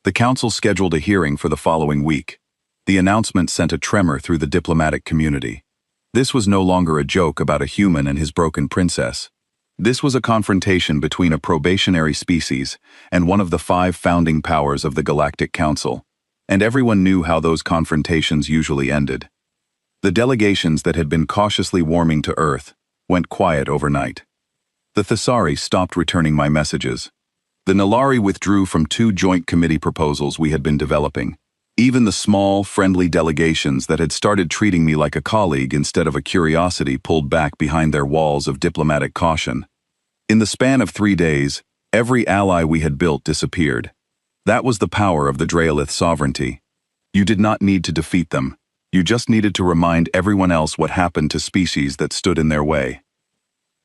The council scheduled a hearing for the following week. The announcement sent a tremor through the diplomatic community. This was no longer a joke about a human and his broken princess. This was a confrontation between a probationary species and one of the 5 founding powers of the Galactic Council, and everyone knew how those confrontations usually ended. The delegations that had been cautiously warming to Earth went quiet overnight. The Thessari stopped returning my messages. The Nalari withdrew from 2 joint committee proposals we had been developing. Even the small, friendly delegations that had started treating me like a colleague instead of a curiosity pulled back behind their walls of diplomatic caution. In the span of 3 days, every ally we had built disappeared. That was the power of the Draelith sovereignty. You did not need to defeat them. You just needed to remind everyone else what happened to species that stood in their way.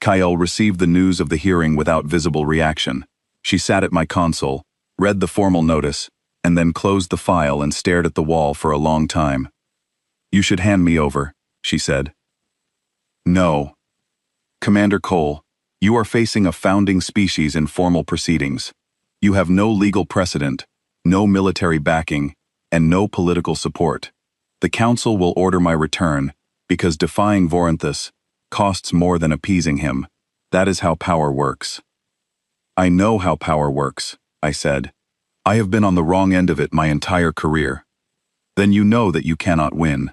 Kael received the news of the hearing without visible reaction. She sat at my console, read the formal notice, and then closed the file and stared at the wall for a long time. "You should hand me over," she said. "No. Commander Cole, you are facing a founding species in formal proceedings. You have no legal precedent, no military backing, and no political support. The Council will order my return because defying Vorenthus costs more than appeasing him. That is how power works." "I know how power works," I said. "I have been on the wrong end of it my entire career." "Then you know that you cannot win."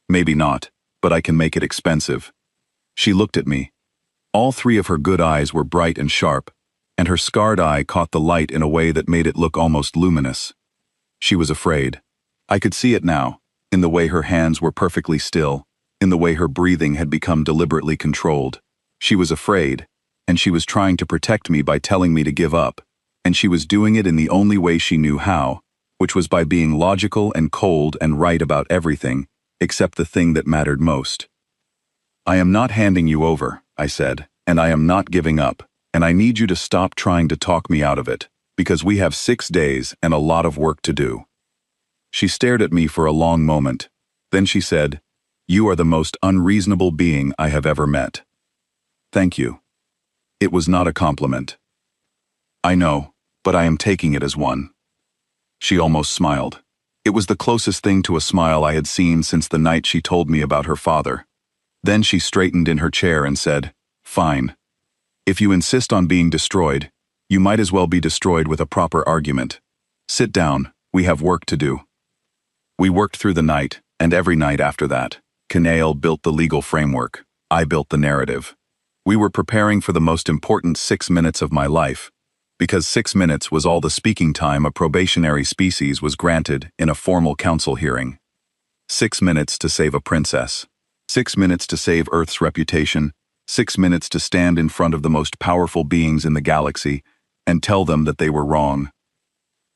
"Maybe not, but I can make it expensive." She looked at me. All 3 of her good eyes were bright and sharp, and her scarred eye caught the light in a way that made it look almost luminous. She was afraid. I could see it now, in the way her hands were perfectly still, in the way her breathing had become deliberately controlled. She was afraid, and she was trying to protect me by telling me to give up, and she was doing it in the only way she knew how, which was by being logical and cold and right about everything, except the thing that mattered most. "I am not handing you over," I said, "and I am not giving up, and I need you to stop trying to talk me out of it, because we have 6 days and a lot of work to do." She stared at me for a long moment. Then she said, "You are the most unreasonable being I have ever met." "Thank you." It was not a compliment. "I know, but I am taking it as one." She almost smiled. It was the closest thing to a smile I had seen since the night she told me about her father. Then she straightened in her chair and said, "Fine. If you insist on being destroyed, you might as well be destroyed with a proper argument. Sit down, we have work to do." We worked through the night, and every night after that. Kael built the legal framework. I built the narrative. We were preparing for the most important 6 minutes of my life, because 6 minutes was all the speaking time a probationary species was granted in a formal council hearing. 6 minutes to save a princess. 6 minutes to save Earth's reputation. 6 minutes to stand in front of the most powerful beings in the galaxy and tell them that they were wrong.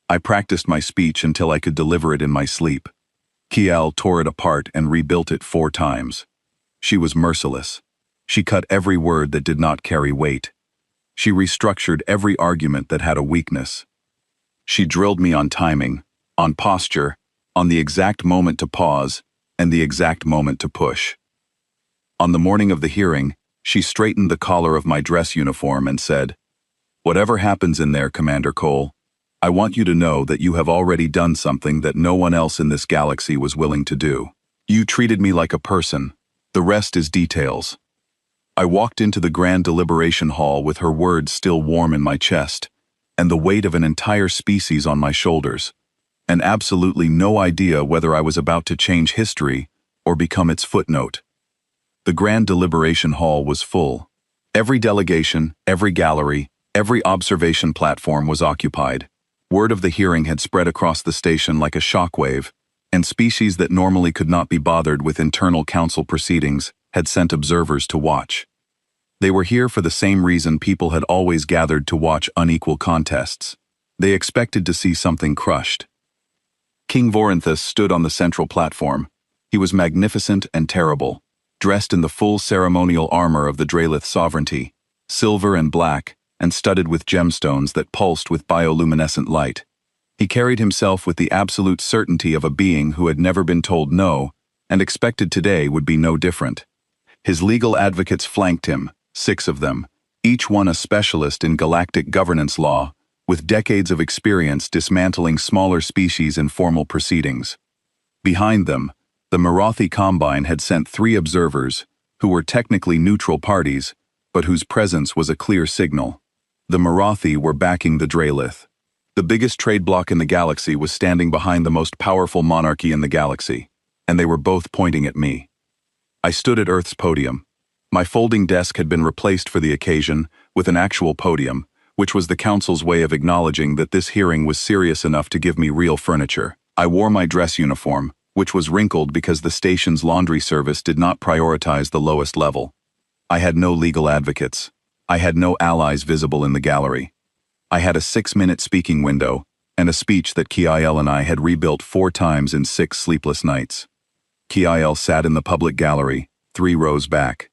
I practiced my speech until I could deliver it in my sleep. Kael tore it apart and rebuilt it 4 times. She was merciless. She cut every word that did not carry weight. She restructured every argument that had a weakness. She drilled me on timing, on posture, on the exact moment to pause, and the exact moment to push. On the morning of the hearing, she straightened the collar of my dress uniform and said, "Whatever happens in there, Commander Cole, I want you to know that you have already done something that no one else in this galaxy was willing to do. You treated me like a person. The rest is details." I walked into the grand deliberation hall with her words still warm in my chest, and the weight of an entire species on my shoulders, and absolutely no idea whether I was about to change history or become its footnote. The grand deliberation hall was full. Every delegation, every gallery, Every observation platform was occupied. Word of the hearing had spread across the station like a shockwave, and species that normally could not be bothered with internal council proceedings had sent observers to watch. They were here for the same reason people had always gathered to watch unequal contests. They expected to see something crushed. King Voranthus stood on the central platform. He was magnificent and terrible, dressed in the full ceremonial armor of the Dralith sovereignty, silver and black, and studded with gemstones that pulsed with bioluminescent light. He carried himself with the absolute certainty of a being who had never been told no, and expected today would be no different. His legal advocates flanked him, 6 of them, each one a specialist in galactic governance law, with decades of experience dismantling smaller species in formal proceedings. Behind them, the Marathi Combine had sent 3 observers, who were technically neutral parties, but whose presence was a clear signal. The Marathi were backing the Dralith. The biggest trade bloc in the galaxy was standing behind the most powerful monarchy in the galaxy, and they were both pointing at me. I stood at Earth's podium. My folding desk had been replaced for the occasion with an actual podium, which was the council's way of acknowledging that this hearing was serious enough to give me real furniture. I wore my dress uniform, which was wrinkled because the station's laundry service did not prioritize the lowest level. I had no legal advocates. I had no allies visible in the gallery. I had a 6-minute speaking window and a speech that Kiel and I had rebuilt 4 times in 6 sleepless nights. Kiel sat in the public gallery, 3 rows back.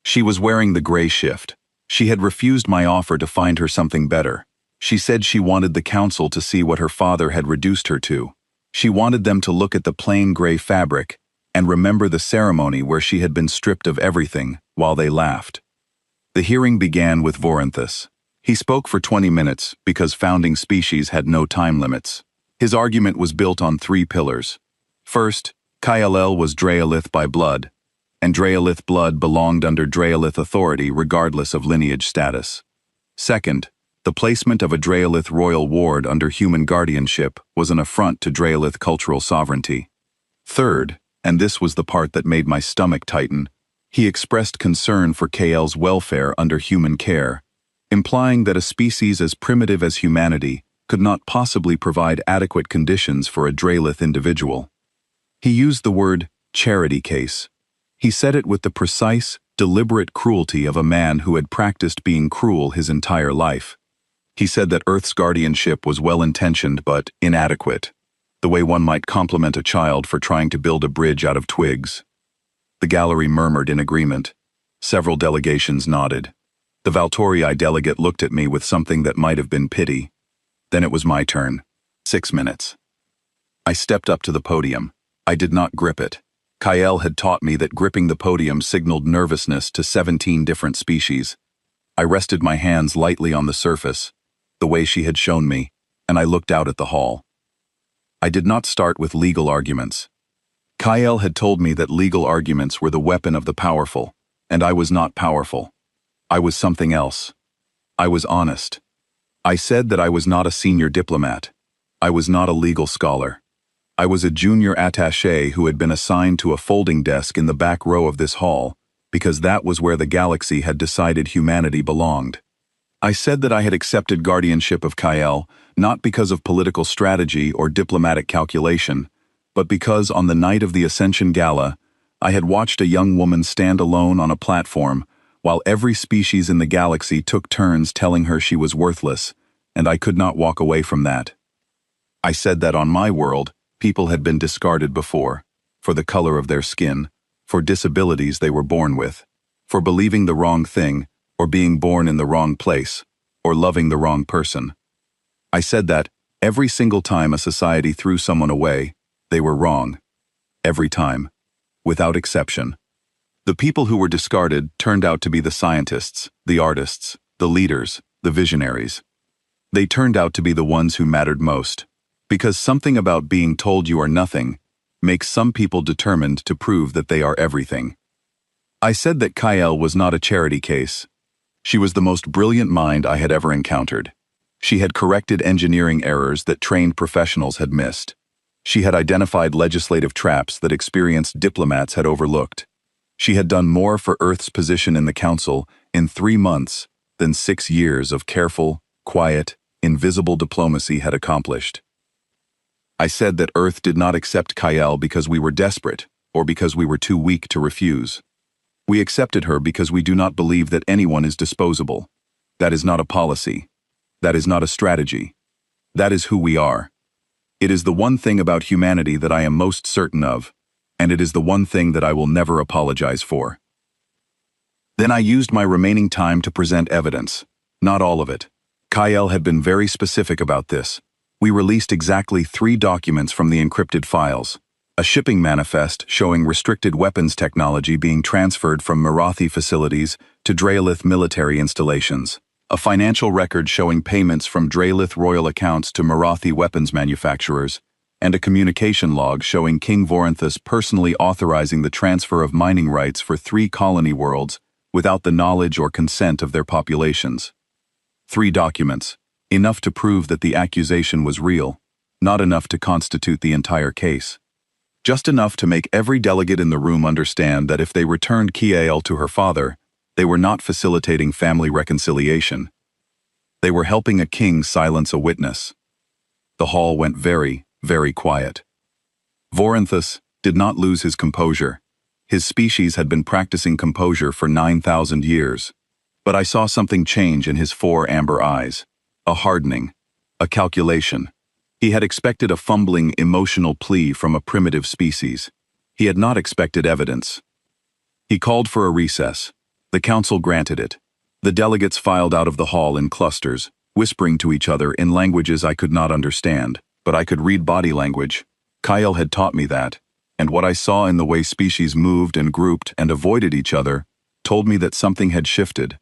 She was wearing the gray shift. She had refused my offer to find her something better. She said she wanted the council to see what her father had reduced her to. She wanted them to look at the plain gray fabric and remember the ceremony where she had been stripped of everything while they laughed. The hearing began with Voranthus. He spoke for 20 minutes because founding species had no time limits. His argument was built on 3 pillars. First, Kiel was Dralith by blood, and Dralith blood belonged under Dralith authority regardless of lineage status. Second, the placement of a Dralith royal ward under human guardianship was an affront to Dralith cultural sovereignty. Third, and this was the part that made my stomach tighten, he expressed concern for Kiel's welfare under human care, implying that a species as primitive as humanity could not possibly provide adequate conditions for a Dralith individual. He used the word charity case. He said it with the precise, deliberate cruelty of a man who had practiced being cruel his entire life. He said that Earth's guardianship was well-intentioned but inadequate, the way one might compliment a child for trying to build a bridge out of twigs. The gallery murmured in agreement. Several delegations nodded. The Valtorii delegate looked at me with something that might have been pity. Then it was my turn. 6 minutes. I stepped up to the podium. I did not grip it. Kiel had taught me that gripping the podium signaled nervousness to 17 different species. I rested my hands lightly on the surface, the way she had shown me, and I looked out at the hall. I did not start with legal arguments. Kiel had told me that legal arguments were the weapon of the powerful, and I was not powerful. I was something else. I was honest. I said that I was not a senior diplomat. I was not a legal scholar. I was a junior attaché who had been assigned to a folding desk in the back row of this hall, because that was where the galaxy had decided humanity belonged. I said that I had accepted guardianship of Kiel, not because of political strategy or diplomatic calculation, but because on the night of the Ascension Gala, I had watched a young woman stand alone on a platform while every species in the galaxy took turns telling her she was worthless, and I could not walk away from that. I said that on my world, people had been discarded before, for the color of their skin, for disabilities they were born with, for believing the wrong thing, or being born in the wrong place, or loving the wrong person. I said that every single time a society threw someone away, they were wrong. Every time. Without exception. The people who were discarded turned out to be the scientists, the artists, the leaders, the visionaries. They turned out to be the ones who mattered most, because something about being told you are nothing makes some people determined to prove that they are everything. I said that Kiel was not a charity case. She was the most brilliant mind I had ever encountered. She had corrected engineering errors that trained professionals had missed. She had identified legislative traps that experienced diplomats had overlooked. She had done more for Earth's position in the Council in 3 months than 6 years of careful, quiet, invisible diplomacy had accomplished. I said that Earth did not accept Kyle because we were desperate, or because we were too weak to refuse. We accepted her because we do not believe that anyone is disposable. That is not a policy. That is not a strategy. That is who we are. It is the one thing about humanity that I am most certain of, and it is the one thing that I will never apologize for. Then I used my remaining time to present evidence. Not all of it. Kyle had been very specific about this. We released exactly 3 documents from the encrypted files. A shipping manifest showing restricted weapons technology being transferred from Marathi facilities to Drelith military installations. A financial record showing payments from Drelith royal accounts to Marathi weapons manufacturers, and a communication log showing King Voranthus personally authorizing the transfer of mining rights for 3 colony worlds without the knowledge or consent of their populations. 3 documents, enough to prove that the accusation was real, not enough to constitute the entire case. Just enough to make every delegate in the room understand that if they returned Kiel to her father, they were not facilitating family reconciliation. They were helping a king silence a witness. The hall went very, very quiet. Voranthus did not lose his composure. His species had been practicing composure for 9,000 years. But I saw something change in his 4 amber eyes. A hardening. A calculation. He had expected a fumbling, emotional plea from a primitive species. He had not expected evidence. He called for a recess. The council granted it. The delegates filed out of the hall in clusters, whispering to each other in languages I could not understand, but I could read body language. Kyle had taught me that, and what I saw in the way species moved and grouped and avoided each other told me that something had shifted.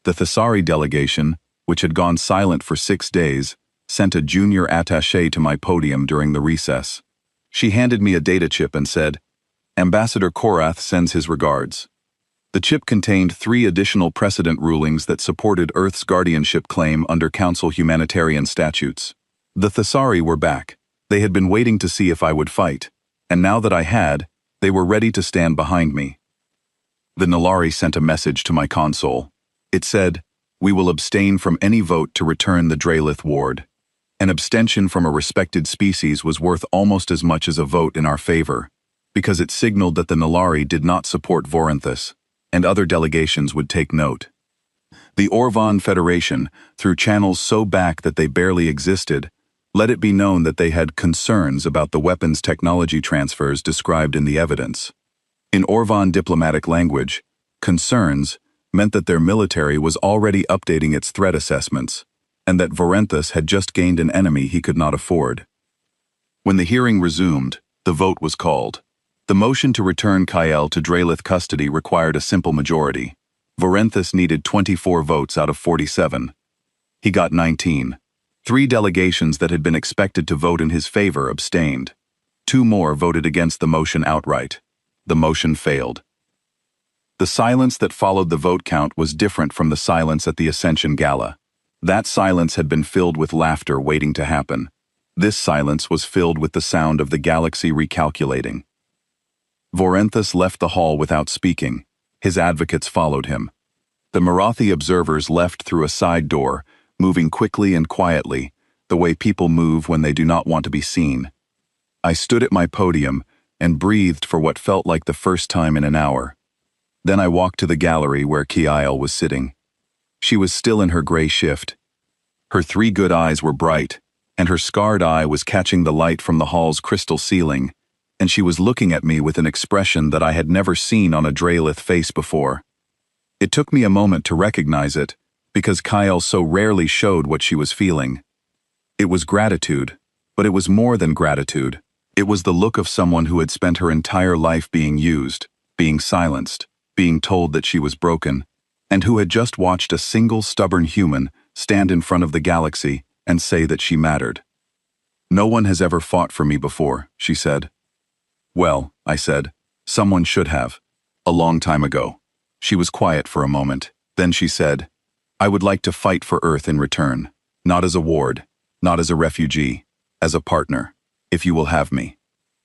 The Thessari delegation, which had gone silent for 6 days, sent a junior attaché to my podium during the recess. She handed me a data chip and said, "Ambassador Korath sends his regards." The chip contained 3 additional precedent rulings that supported Earth's guardianship claim under Council humanitarian statutes. The Thessari were back. They had been waiting to see if I would fight, and now that I had, they were ready to stand behind me. The Nalari sent a message to my console. It said, "We will abstain from any vote to return the Drelith ward." An abstention from a respected species was worth almost as much as a vote in our favor, because it signaled that the Nalari did not support Voranthus, and other delegations would take note. The Orvan Federation, through channels so back that they barely existed, let it be known that they had concerns about the weapons technology transfers described in the evidence. In Orvan diplomatic language, concerns meant that their military was already updating its threat assessments, and that Voranthus had just gained an enemy he could not afford. When the hearing resumed, the vote was called. The motion to return Kyle to Drelith custody required a simple majority. Voranthus needed 24 votes out of 47. He got 19. 3 delegations that had been expected to vote in his favor abstained. 2 more voted against the motion outright. The motion failed. The silence that followed the vote count was different from the silence at the Ascension Gala. That silence had been filled with laughter waiting to happen. This silence was filled with the sound of the galaxy recalculating. Voranthus left the hall without speaking. His advocates followed him. The Marathi observers left through a side door, moving quickly and quietly, the way people move when they do not want to be seen. I stood at my podium and breathed for what felt like the first time in an hour. Then I walked to the gallery where Kiel was sitting. She was still in her gray shift. Her 3 good eyes were bright, and her scarred eye was catching the light from the hall's crystal ceiling, and she was looking at me with an expression that I had never seen on a Drelith face before. It took me a moment to recognize it, because Kyle so rarely showed what she was feeling. It was gratitude, but it was more than gratitude. It was the look of someone who had spent her entire life being used, being silenced, being told that she was broken, and who had just watched a single stubborn human stand in front of the galaxy and say that she mattered. "No one has ever fought for me before," she said. "Well," I said, "someone should have. A long time ago." She was quiet for a moment. Then she said, "I would like to fight for Earth in return, not as a ward, not as a refugee, as a partner, if you will have me."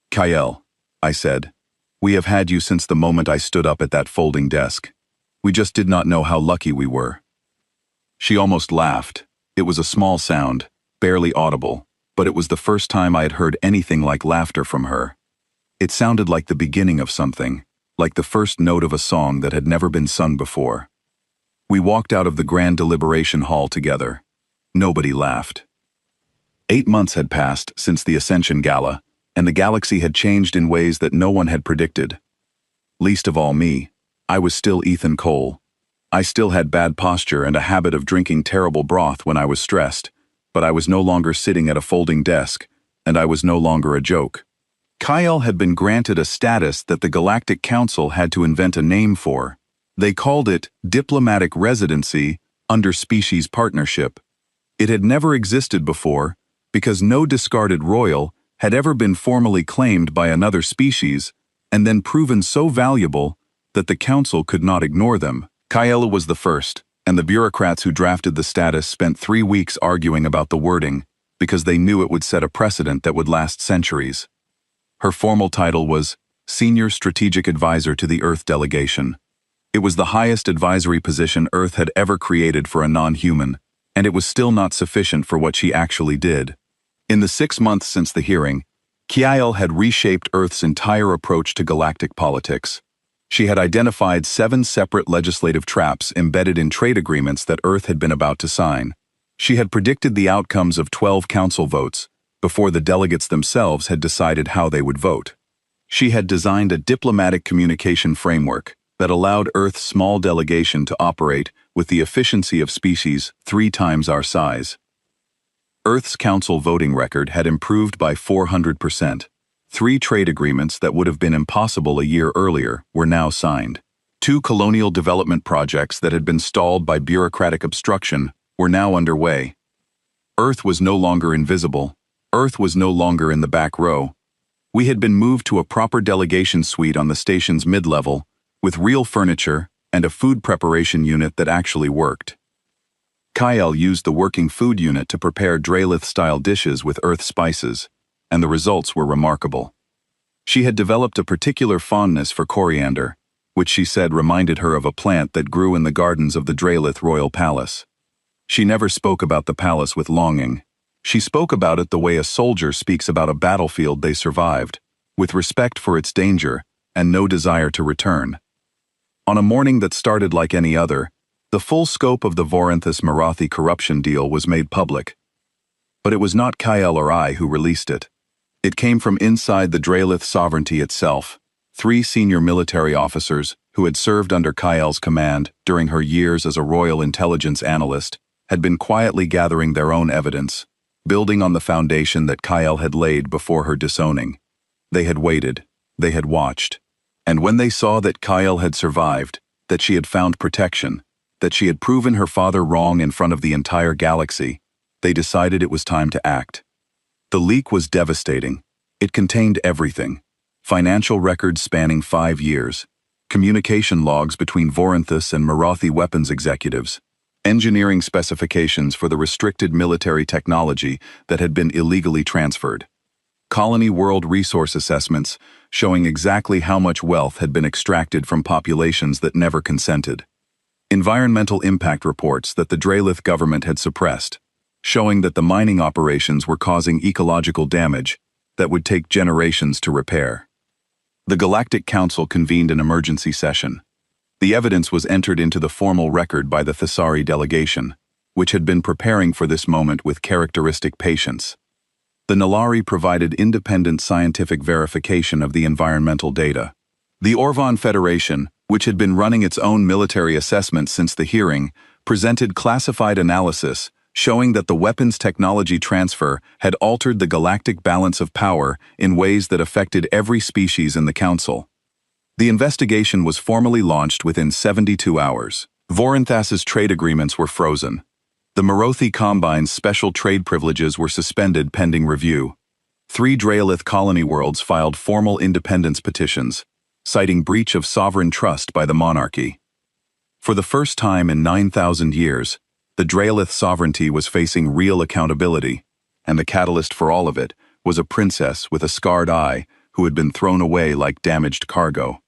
"Kyle," I said, "we have had you since the moment I stood up at that folding desk. We just did not know how lucky we were." She almost laughed. It was a small sound, barely audible, but it was the first time I had heard anything like laughter from her. It sounded like the beginning of something, like the first note of a song that had never been sung before. We walked out of the grand deliberation hall together. Nobody laughed. 8 months had passed since the Ascension Gala, and the galaxy had changed in ways that no one had predicted. Least of all me. I was still Ethan Cole. I still had bad posture and a habit of drinking terrible broth when I was stressed, but I was no longer sitting at a folding desk, and I was no longer a joke. Kyle had been granted a status that the Galactic Council had to invent a name for. They called it Diplomatic Residency under Species Partnership. It had never existed before, because no discarded royal had ever been formally claimed by another species and then proven so valuable that the council could not ignore them. Kyle was the first, and the bureaucrats who drafted the status spent 3 weeks arguing about the wording because they knew it would set a precedent that would last centuries. Her formal title was Senior Strategic Advisor to the Earth Delegation. It was the highest advisory position Earth had ever created for a non-human, and it was still not sufficient for what she actually did. In the 6 months since the hearing, Kyle had reshaped Earth's entire approach to galactic politics. She had identified 7 separate legislative traps embedded in trade agreements that Earth had been about to sign. She had predicted the outcomes of 12 council votes before the delegates themselves had decided how they would vote. She had designed a diplomatic communication framework that allowed Earth's small delegation to operate with the efficiency of species 3 times our size. Earth's council voting record had improved by 400%. 3 trade agreements that would have been impossible a year earlier were now signed. 2 colonial development projects that had been stalled by bureaucratic obstruction were now underway. Earth was no longer invisible. Earth was no longer in the back row. We had been moved to a proper delegation suite on the station's mid-level, with real furniture and a food preparation unit that actually worked. Kyle used the working food unit to prepare Draelith-style dishes with Earth spices, and the results were remarkable. She had developed a particular fondness for coriander, which she said reminded her of a plant that grew in the gardens of the Draelith royal palace. She never spoke about the palace with longing. She spoke about it the way a soldier speaks about a battlefield they survived, with respect for its danger and no desire to return. On a morning that started like any other, the full scope of the Voranthus-Marathi corruption deal was made public. But it was not Kyle or I who released it. It came from inside the Draelith sovereignty itself. 3 senior military officers, who had served under Kyle's command during her years as a royal intelligence analyst, had been quietly gathering their own evidence, building on the foundation that Kyle had laid before her disowning. They had waited. They had watched. And when they saw that Kyle had survived, that she had found protection, that she had proven her father wrong in front of the entire galaxy, they decided it was time to act. The leak was devastating. It contained everything. Financial records spanning 5 years, communication logs between Voranthus and Marathi weapons executives, engineering specifications for the restricted military technology that had been illegally transferred, colony world resource assessments showing exactly how much wealth had been extracted from populations that never consented, environmental impact reports that the Draelith government had suppressed, showing that the mining operations were causing ecological damage that would take generations to repair. The Galactic Council convened an emergency session. The evidence was entered into the formal record by the Thessari delegation, which had been preparing for this moment with characteristic patience. The Nalari provided independent scientific verification of the environmental data. The Orvan Federation, which had been running its own military assessments since the hearing, presented classified analysis showing that the weapons technology transfer had altered the galactic balance of power in ways that affected every species in the Council. The investigation was formally launched within 72 hours. Voranthus's trade agreements were frozen. The Marathi Combine's special trade privileges were suspended pending review. 3 Draelith colony worlds filed formal independence petitions, citing breach of sovereign trust by the monarchy. For the first time in 9,000 years, the Draelith sovereignty was facing real accountability, and the catalyst for all of it was a princess with a scarred eye who had been thrown away like damaged cargo.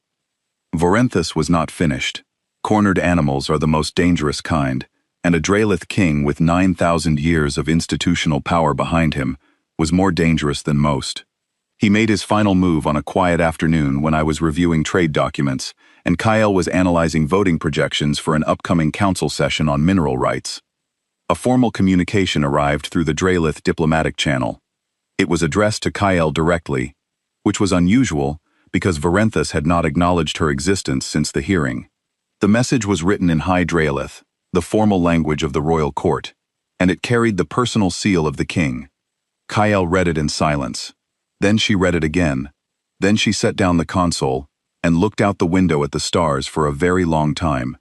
Voranthus was not finished. Cornered animals are the most dangerous kind, and a Draelith king with 9,000 years of institutional power behind him was more dangerous than most. He made his final move on a quiet afternoon when I was reviewing trade documents, and Kyle was analyzing voting projections for an upcoming council session on mineral rights. A formal communication arrived through the Draelith diplomatic channel. It was addressed to Kyle directly, which was unusual because Varenthus had not acknowledged her existence since the hearing. The message was written in High Draelith, the formal language of the royal court, and it carried the personal seal of the king. Kyle read it in silence. Then she read it again. Then she set down the console and looked out the window at the stars for a very long time.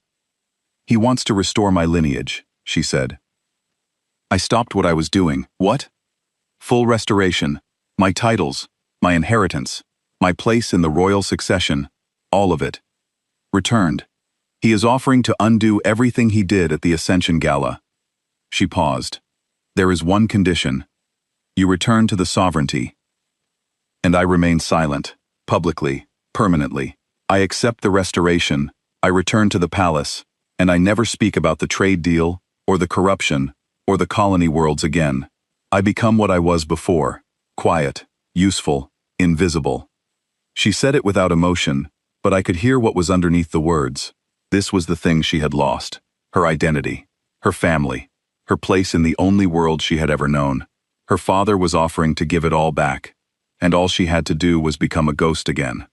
"He wants to restore my lineage," she said. I stopped what I was doing. What? Full restoration. My titles, my inheritance, my place in the royal succession, all of it. Returned. He is offering to undo everything he did at the Ascension Gala. She paused. There is one condition. You return to the sovereignty. And I remain silent, publicly, permanently. I accept the restoration, I return to the palace, and I never speak about the trade deal, or the corruption, or the colony worlds again. I become what I was before, quiet, useful, invisible. She said it without emotion, but I could hear what was underneath the words. This was the thing she had lost, her identity, her family, her place in the only world she had ever known. Her father was offering to give it all back, and all she had to do was become a ghost again.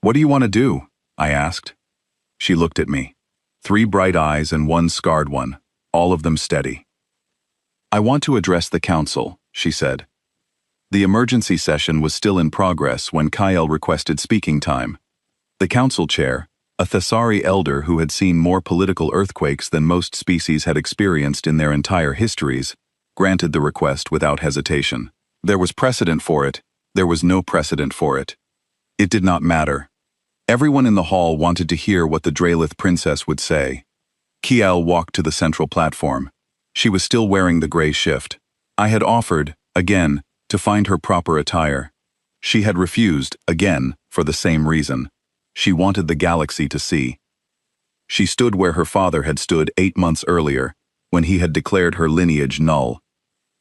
What do you want to do? I asked. She looked at me. 3 bright eyes and 1 scarred one, all of them steady. I want to address the council, she said. The emergency session was still in progress when Kyle requested speaking time. The council chair, a Thessari elder who had seen more political earthquakes than most species had experienced in their entire histories, granted the request without hesitation. There was precedent for it, there was no precedent for it. It did not matter. Everyone in the hall wanted to hear what the Draelith princess would say. Kiel walked to the central platform. She was still wearing the gray shift. I had offered, again, to find her proper attire. She had refused, again, for the same reason. She wanted the galaxy to see. She stood where her father had stood 8 months earlier, when he had declared her lineage null.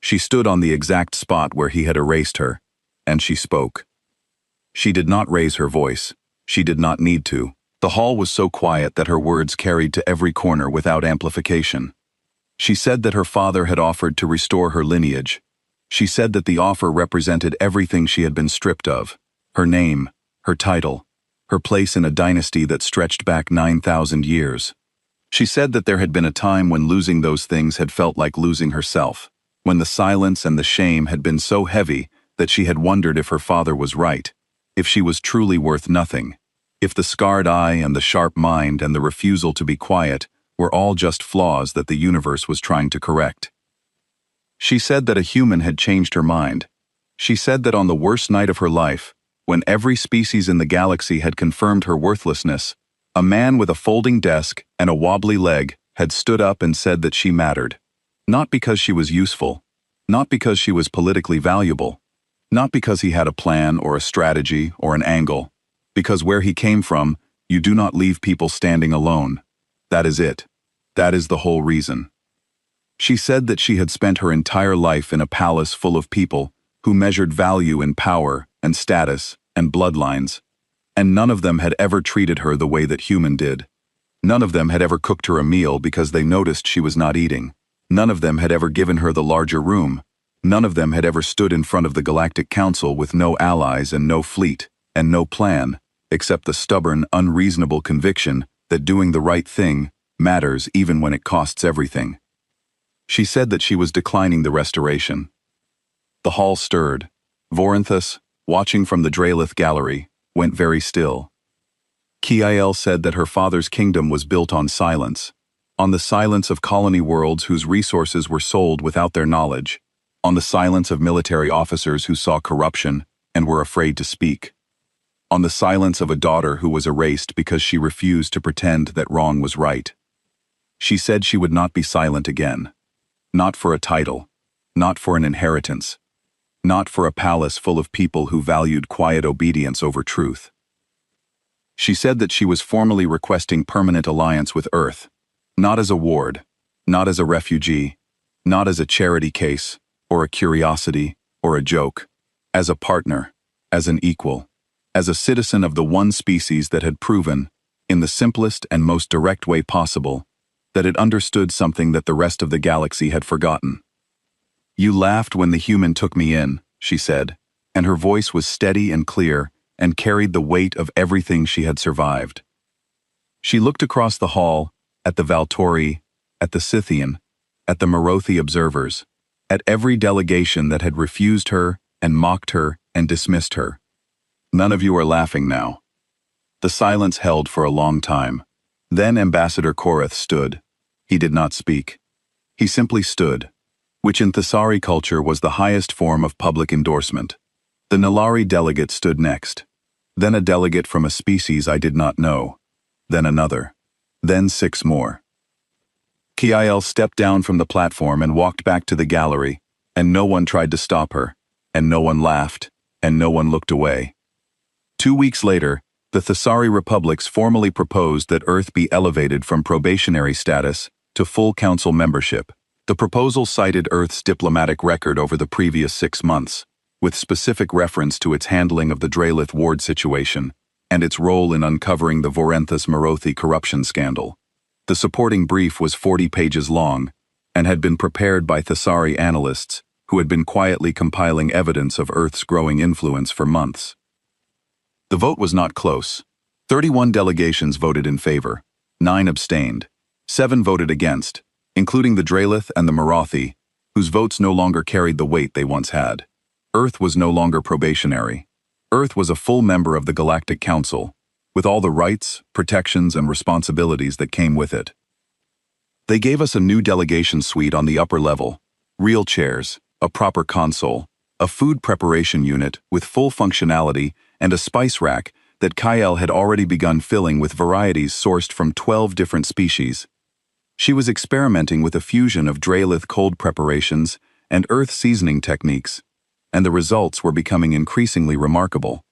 She stood on the exact spot where he had erased her, and she spoke. She did not raise her voice. She did not need to. The hall was so quiet that her words carried to every corner without amplification. She said that her father had offered to restore her lineage. She said that the offer represented everything she had been stripped of. Her name, her title, her place in a dynasty that stretched back 9,000 years. She said that there had been a time when losing those things had felt like losing herself, when the silence and the shame had been so heavy that she had wondered if her father was right, if she was truly worth nothing, if the scarred eye and the sharp mind and the refusal to be quiet were all just flaws that the universe was trying to correct. She said that a human had changed her mind. She said that on the worst night of her life, when every species in the galaxy had confirmed her worthlessness, a man with a folding desk and a wobbly leg had stood up and said that she mattered. Not because she was useful, not because she was politically valuable, not because he had a plan or a strategy or an angle, because where he came from, you do not leave people standing alone. That is it. That is the whole reason. She said that she had spent her entire life in a palace full of people who measured value in power and status and bloodlines, and none of them had ever treated her the way that human did. None of them had ever cooked her a meal because they noticed she was not eating. None of them had ever given her the larger room. None of them had ever stood in front of the Galactic Council with no allies and no fleet, and no plan, except the stubborn, unreasonable conviction that doing the right thing matters even when it costs everything. She said that she was declining the restoration. The hall stirred. Varenthus, watching from the Draelith gallery, went very still. Kiel said that her father's kingdom was built on silence, on the silence of colony worlds whose resources were sold without their knowledge, on the silence of military officers who saw corruption and were afraid to speak, on the silence of a daughter who was erased because she refused to pretend that wrong was right. She said she would not be silent again. Not for a title, not for an inheritance, not for a palace full of people who valued quiet obedience over truth. She said that she was formally requesting permanent alliance with Earth, not as a ward, Not as a refugee, not as a charity case, or a curiosity, or a joke. As a partner, as an equal, as a citizen of the one species that had proven, in the simplest and most direct way possible, that it understood something that the rest of the galaxy had forgotten. "You laughed when the human took me in," she said, and her voice was steady and clear and carried the weight of everything she had survived. She looked across the hall, at the Valtori, at the Scythian, at the Marothi observers, at every delegation that had refused her and mocked her and dismissed her. "None of you are laughing now." The silence held for a long time. Then Ambassador Korath stood. He did not speak. He simply stood, which in Thessari culture was the highest form of public endorsement. The Nilari delegate stood next. Then a delegate from a species I did not know. Then another. Then 6 more. Kiel stepped down from the platform and walked back to the gallery, and no one tried to stop her, and no one laughed, and no one looked away. 2 weeks later, the Thessari republics formally proposed that Earth be elevated from probationary status to full council membership. The proposal cited Earth's diplomatic record over the previous 6 months, with specific reference to its handling of the Draelith ward situation and its role in uncovering the Vorenthus Marothi corruption scandal. The supporting brief was 40 pages long and had been prepared by Thessari analysts who had been quietly compiling evidence of Earth's growing influence for months. The vote was not close. 31 delegations voted in favor, 9 abstained, 7 voted against, including the Draelith and the Marothi, whose votes no longer carried the weight they once had. Earth was no longer probationary. Earth was a full member of the Galactic Council, with all the rights, protections, and responsibilities that came with it. They gave us a new delegation suite on the upper level, real chairs, a proper console, a food preparation unit with full functionality, and a spice rack that Kiel had already begun filling with varieties sourced from 12 different species. She was experimenting with a fusion of Draelith cold preparations and Earth seasoning techniques, and the results were becoming increasingly remarkable.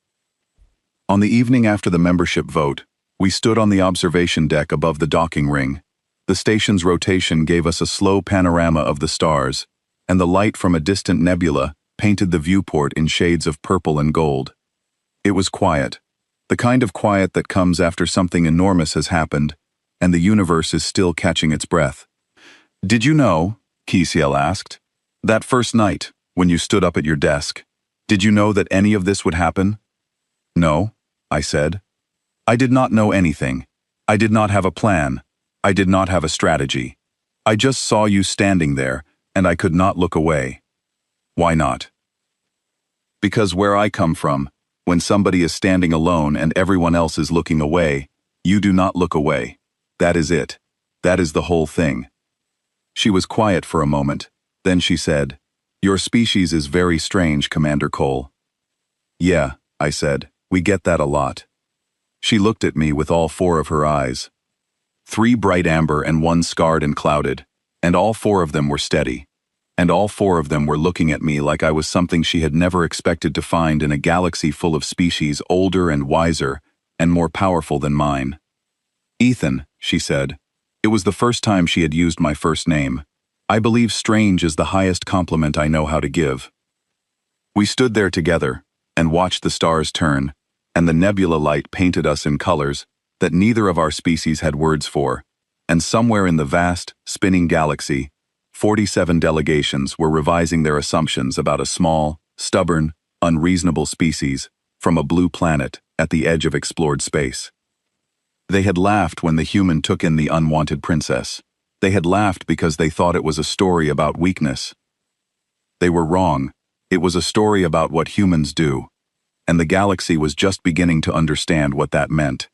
On the evening after the membership vote, we stood on the observation deck above the docking ring. The station's rotation gave us a slow panorama of the stars, and the light from a distant nebula painted the viewport in shades of purple and gold. It was quiet, the kind of quiet that comes after something enormous has happened, and the universe is still catching its breath. "Did you know," Kiesiel asked, "that first night, when you stood up at your desk, did you know that any of this would happen?" "No," I said. "I did not know anything. I did not have a plan. I did not have a strategy. I just saw you standing there, and I could not look away." "Why not?" "Because where I come from, when somebody is standing alone and everyone else is looking away, you do not look away. That is it. That is the whole thing." She was quiet for a moment. Then she said, "Your species is very strange, Commander Cole." "Yeah," I said, "we get that a lot." She looked at me with all 4 of her eyes. 3 bright amber and 1 scarred and clouded, and all 4 of them were steady. And all 4 of them were looking at me like I was something she had never expected to find in a galaxy full of species older and wiser and more powerful than mine. "Ethan," she said. It was the first time she had used my first name. "I believe strange is the highest compliment I know how to give." We stood there together and watched the stars turn, and the nebula light painted us in colors that neither of our species had words for, and somewhere in the vast, spinning galaxy, 47 delegations were revising their assumptions about a small, stubborn, unreasonable species from a blue planet at the edge of explored space. They had laughed when the human took in the unwanted princess. They had laughed because they thought it was a story about weakness. They were wrong. It was a story about what humans do, and the galaxy was just beginning to understand what that meant.